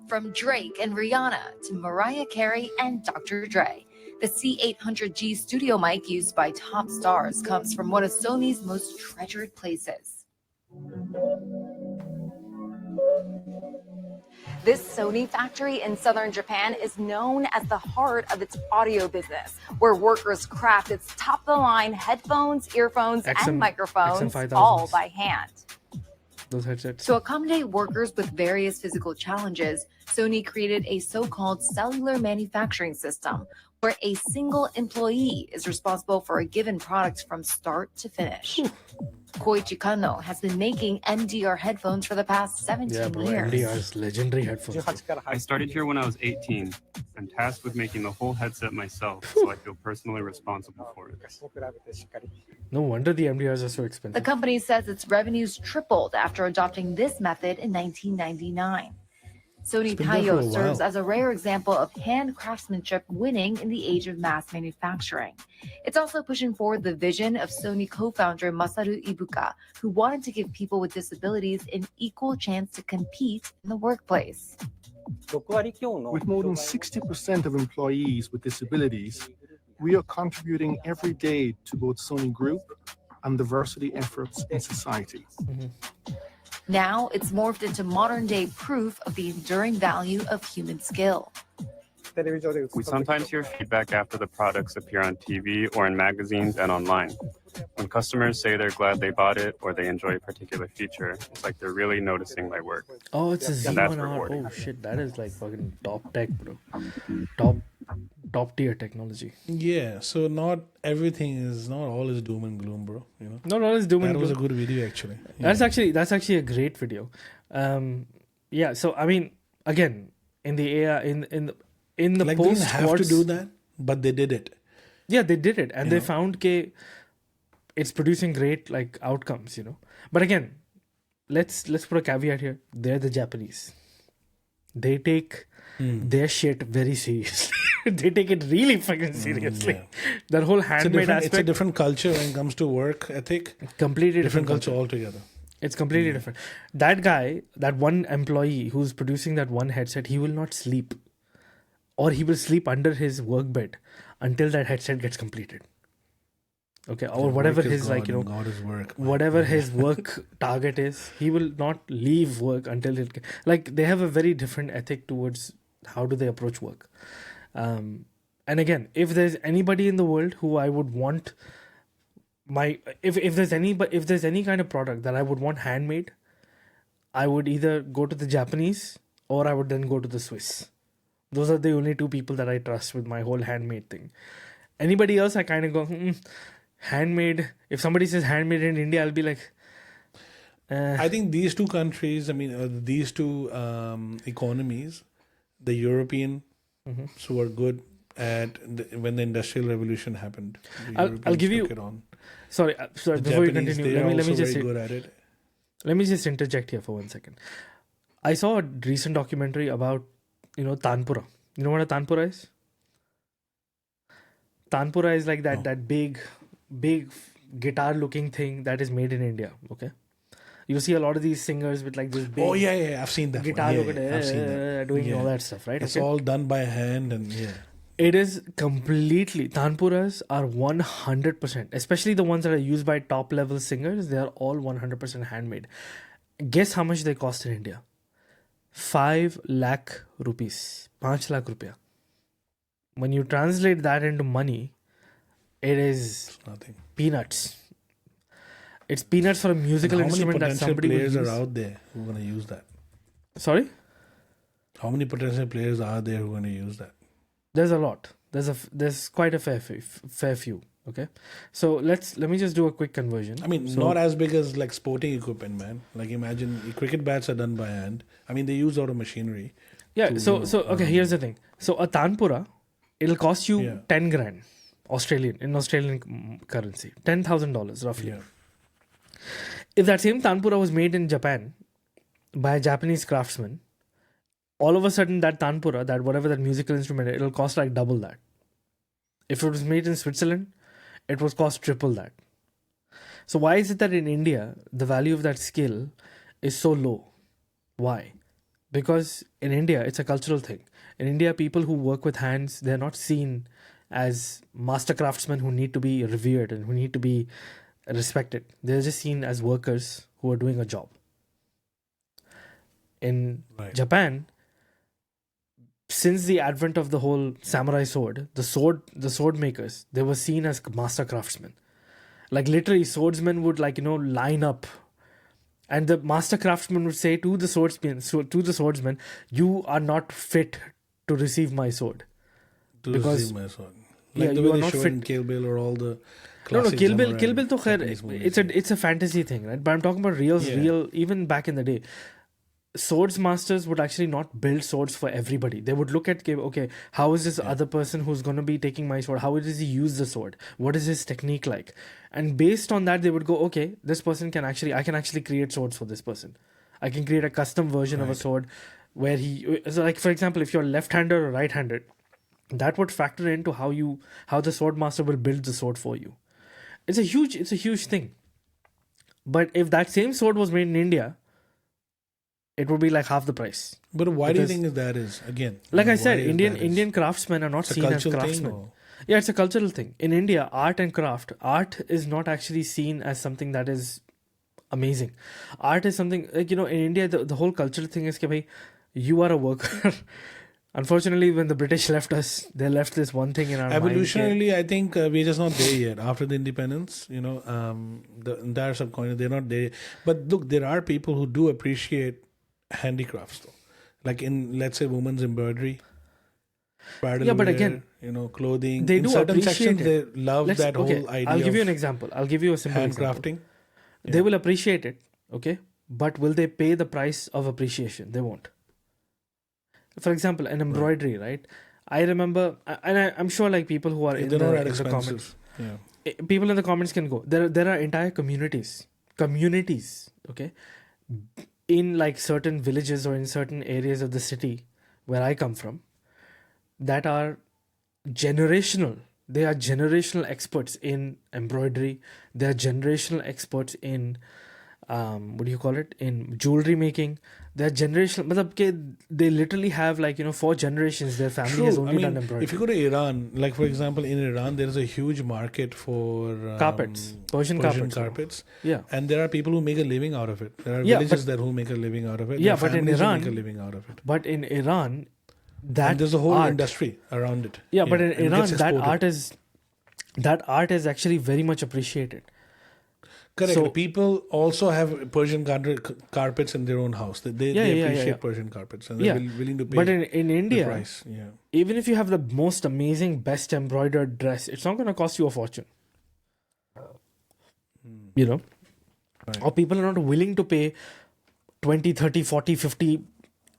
From Drake and Rihanna to Mariah Carey and Dr. Dre, the C800G studio mic used by top stars comes from one of Sony's most treasured places. This Sony factory in southern Japan is known as the heart of its audio business, where workers craft its top-of-the-line headphones, earphones, and microphones all by hand. Those headsets. To accommodate workers with various physical challenges, Sony created a so-called cellular manufacturing system, where a single employee is responsible for a given product from start to finish. Koichi Kano has been making MDR headphones for the past 17 years. MDR's legendary headphones. I started here when I was 18 and tasked with making the whole headset myself, so I feel personally responsible for it. No wonder the MDRs are so expensive. The company says its revenues tripled after adopting this method in 1999. Sony Taiyo serves as a rare example of hand craftsmanship winning in the age of mass manufacturing. It's also pushing forward the vision of Sony co-founder Masaru Ibuka, who wanted to give people with disabilities an equal chance to compete in the workplace. With more than 60% of employees with disabilities, we are contributing every day to both Sony Group and diversity efforts in society. Now it's morphed into modern-day proof of the enduring value of human skill. We sometimes hear feedback after the products appear on TV or in magazines and online. When customers say they're glad they bought it or they enjoy a particular feature, it's like they're really noticing my work. Oh, it's a Z1R. Oh shit, that is like fucking top tech, bro. Top tier technology. Yeah, so not all is doom and gloom, bro. You know, not all is doom and gloom. That was a good video, actually. That's actually a great video. Yeah. So I mean, again, in the AI, in the like post, they didn't have to do that, but they did it. Yeah, they did it, and they found that it's producing great like outcomes. You know, but again, let's put a caveat here. They're the Japanese. They take their shit very seriously. They take it really fucking seriously. Yeah. That whole handmade aspect. It's a different culture when it comes to work ethic. Completely different culture altogether. It's completely different. That guy, that one employee who's producing that one headset, he will not sleep. Or he will sleep under his work bed until that headset gets completed. Okay, or whatever his God is work, whatever his work target is, he will not leave work until it. Like they have a very different ethic towards how do they approach work. And again, if there's anybody in the world who I would want if there's any kind of product that I would want handmade, I would either go to the Japanese or I would then go to the Swiss. Those are the only two people that I trust with my whole handmade thing. Anybody else, I kind of go, handmade. If somebody says handmade in India, I'll be like, I think these two countries, these two economies, the European, so were good at when the Industrial Revolution happened. I'll give you. Sorry. Before you continue, let me just good at it. Let me just interject here for 1 second. I saw a recent documentary about Tanpura. You know what a Tanpura is? Tanpura is like that big guitar looking thing that is made in India. Okay. You see a lot of these singers with like this big. Oh yeah, I've seen that. Guitar I've seen that. Doing all that stuff, right? It's all done by hand and It is completely. Tanpuras are 100%, especially the ones that are used by top level singers. They are all 100% handmade. Guess how much they cost in India? 5 lakh rupees. 5 lakh rupiah. When you translate that into money, it is nothing. Peanuts. It's peanuts for a musical instrument that somebody will use. How many potential players are out there who are going to use that? Sorry? How many potential players are there who are going to use that? There's a lot. There's quite a fair few. Okay, so let me just do a quick conversion. Not as big as like sporting equipment, man. Like imagine cricket bats are done by hand. They use a lot of machinery. Yeah. Okay. Here's the thing. So a Tanpura, it'll cost you 10 grand Australian currency, $10,000 roughly. Yeah. If that same Tanpura was made in Japan by a Japanese craftsman, all of a sudden that Tanpura, that whatever that musical instrument, it'll cost like double that. If it was made in Switzerland, it would cost triple that. So why is it that in India, the value of that skill is so low? Why? Because in India, it's a cultural thing. In India, people who work with hands, they're not seen as master craftsmen who need to be revered and who need to be respected. They're just seen as workers who are doing a job. In Japan, since the advent of the whole samurai sword, the sword makers, they were seen as master craftsmen. Like literally, swordsmen would line up, and the master craftsman would say to the swordsman, "You are not fit to receive my sword." Receive my sword. Like yeah, the you way are they not show fit. in Kill Bill or all the No, classic Kill Bill to Japanese movies. it's a fantasy thing, right? But I'm talking about real. Even back in the day, swords masters would actually not build swords for everybody. They would look at, okay, how is this other person who's going to be taking my sword? How does he use the sword? What is his technique like? And based on that, they would go, okay, this person I can actually create swords for this person. I can create a custom version of a sword where so like, for example, if you're left-handed or right-handed, that would factor into how the sword master will build the sword for you. It's a huge thing. But if that same sword was made in India, it would be like half the price. But why do you think that is? Again, like I said, Indian craftsmen are not seen as craftsmen. Yeah, it's a cultural thing. In India, art is not actually seen as something that is amazing. Art is something like, in India, the whole cultural thing is that, you are a worker. Unfortunately, when the British left us, they left this one thing in our evolutionarily, I think we're just not there yet. After the independence, the entire subcontinent, they're not there. But look, there are people who do appreciate handicrafts, though. Like in, let's say, women's embroidery, bridal but wear, again, clothing. They in do certain appreciate sections, it. they love that whole idea. I'll give you an example. I'll give you a simple handcrafting. They will appreciate it, okay? But will they pay the price of appreciation? They won't. For example, an embroidery, right? I remember, and I'm sure like people who are in the comments, people in the comments can go. There are entire communities, okay, in like certain villages or in certain areas of the city where I come from, that are generational. They are generational experts in embroidery. They are generational experts in in jewelry making. They're generational. They literally have 4 generations. Their family has only done embroidery. If you go to Iran, like for example, in Iran, there is a huge market for carpets, Persian carpets. Yeah, and there are people who make a living out of it. There are villages who make a living out of it. Yeah, but in Iran, make a living out of it. But in Iran, and there's a whole industry around it. Yeah, but in Iran, that art is actually very much appreciated. Correct. So, people also have Persian carpets in their own house. They appreciate Persian carpets and they're willing to pay. But in India, the price. Even if you have the most amazing, best embroidered dress, it's not going to cost you a fortune. Right. Or people are not willing to pay 20, 30, 40, 50,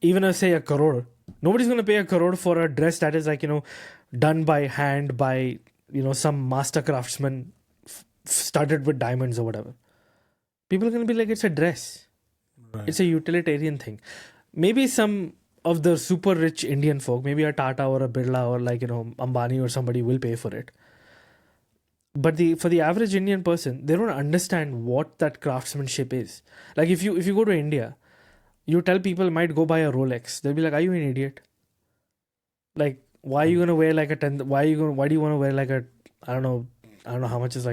even say a crore. Nobody's going to pay a crore for a dress that is done by hand by some master craftsman, studded with diamonds or whatever. People are going to be like, it's a dress. Right. It's a utilitarian thing. Maybe some of the super rich Indian folk, maybe a Tata or a Birla or Ambani or somebody will pay for it. But for the average Indian person, they don't understand what that craftsmanship is. Like if you go to India, you tell people might go buy a Rolex. They'll be like, are you an idiot? Like, why are you going to wear like a 10? Why do you want to wear like a, I don't know how much is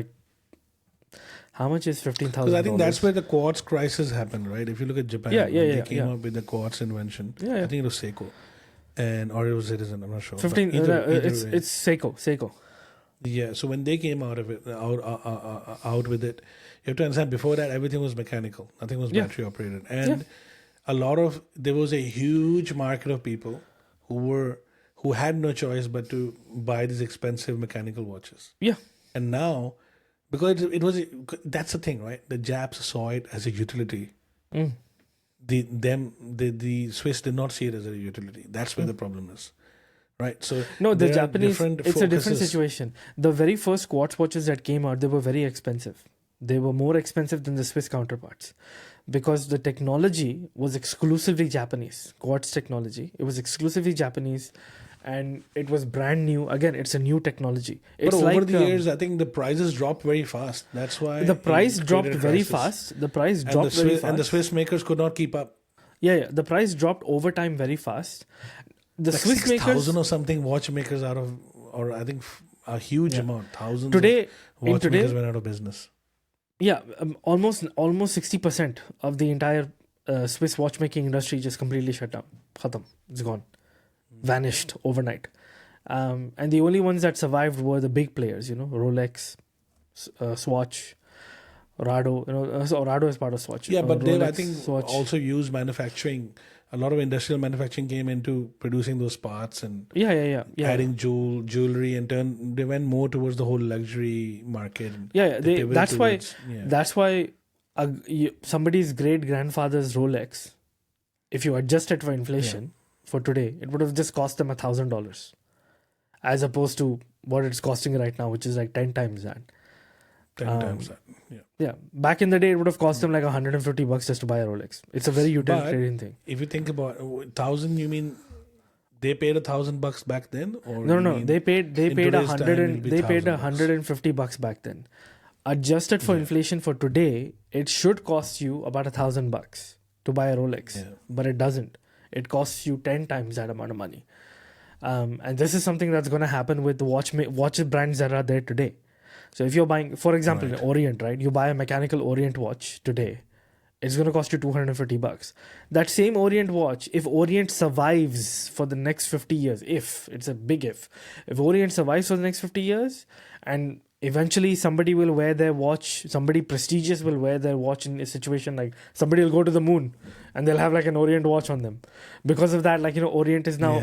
how much is $15,000? Because I think that's where the quartz crisis happened, right? If you look at Japan, they came up with the quartz invention. I think it was Seiko, or it was Citizen. I'm not sure. It's Seiko. Yeah. So when they came out of it, out with it, you have to understand. Before that, everything was mechanical. Nothing was battery operated, and there was a huge market of people who had no choice but to buy these expensive mechanical watches. Yeah. And now, because that's the thing, right? The Japs saw it as a utility. The Swiss did not see it as a utility. That's where the problem is, right? So no, the Japanese, it's a different situation. The very first quartz watches that came out, they were very expensive. They were more expensive than the Swiss counterparts because the technology was exclusively Japanese. Quartz technology, it was exclusively Japanese. and it was brand new. Again, it's a new technology. But It's over like the years, I think the prices dropped very fast. That's why the price it dropped created very crisis. fast. The price And dropped very fast. And the Swiss makers could not keep up. Yeah, the price dropped over time very fast. The Like Swiss makers 6,000 or something watchmakers out of, or I think a huge amount, thousands today of watchmakers went out of business. Yeah, almost 60% of the entire Swiss watchmaking industry just completely shut down. Khatam. It's gone, vanished overnight. And the only ones that survived were the big players. Rolex, Swatch, Rado. So Rado is part of Swatch. Yeah, but they, I Rolex, think, Swatch. also used manufacturing. A lot of industrial manufacturing came into producing those parts and Yeah. adding jewelry, and they went more towards the whole luxury market. Yeah. That's why. Yeah. That's why somebody's great grandfather's Rolex, if you adjust it for inflation for today, it would have just cost them $1,000, as opposed to what it's costing right now, which is like 10 times that. 10 times that. Yeah. Yeah, back in the day, it would have cost them like $150 just to buy a Rolex. It's a very utilitarian thing. If you think about 1,000, you mean they paid $1,000 back then, or No. They paid $150 back then. Adjusted for inflation for today, it should cost you about $1,000 to buy a Rolex, but it doesn't. It costs you 10 times that amount of money. And this is something that's going to happen with the watch brands that are there today. So if you're buying, for example, an Orient, right? You buy a mechanical Orient watch today, it's going to cost you $250. That same Orient watch, if Orient survives for the next 50 years, if Orient survives for the next 50 years, and eventually somebody will wear their watch, somebody prestigious will wear their watch in a situation like somebody will go to the moon and they'll have like an Orient watch on them. Because of that, Orient is now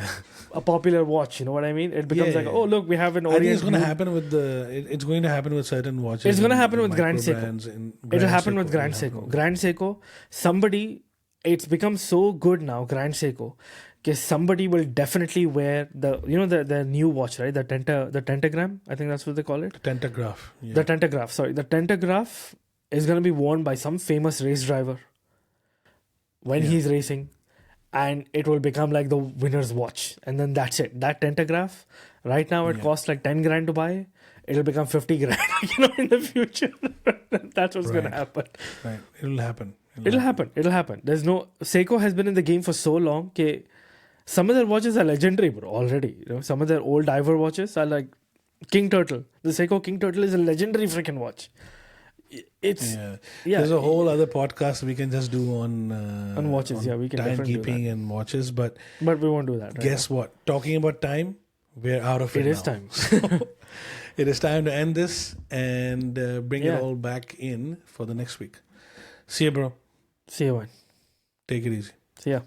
a popular watch. You know what I mean? It becomes oh, look, we have an Orient. I think it's going to happen with it's going to happen with certain watches. It's going to happen with Grand Seiko. It'll happen with Grand Seiko. Grand Seiko, it's become so good now, Grand Seiko, because somebody will definitely wear the new watch, right? The Tentagram, I think that's what they call it. Tentograph. Yeah. The Tentograph, sorry. The Tentograph is going to be worn by some famous race driver when he's racing, and it will become like the winner's watch. And then that's it. That Tentograph, right now it costs like 10 grand to buy. It'll become 50 grand, in the future. That's what's going to happen. Right. It'll happen. It'll happen. Seiko has been in the game for so long that some of their watches are legendary, bro, already. Some of their old diver watches are like King Turtle. The Seiko King Turtle is a legendary freaking watch. There's a whole other podcast we can just do on watches. We can timekeeping and watches, but we won't do that. Guess what? Talking about time, we're out of it. It is time. It is time to end this and bring it all back in for the next week. See you, bro. See you, man. Take it easy. See ya.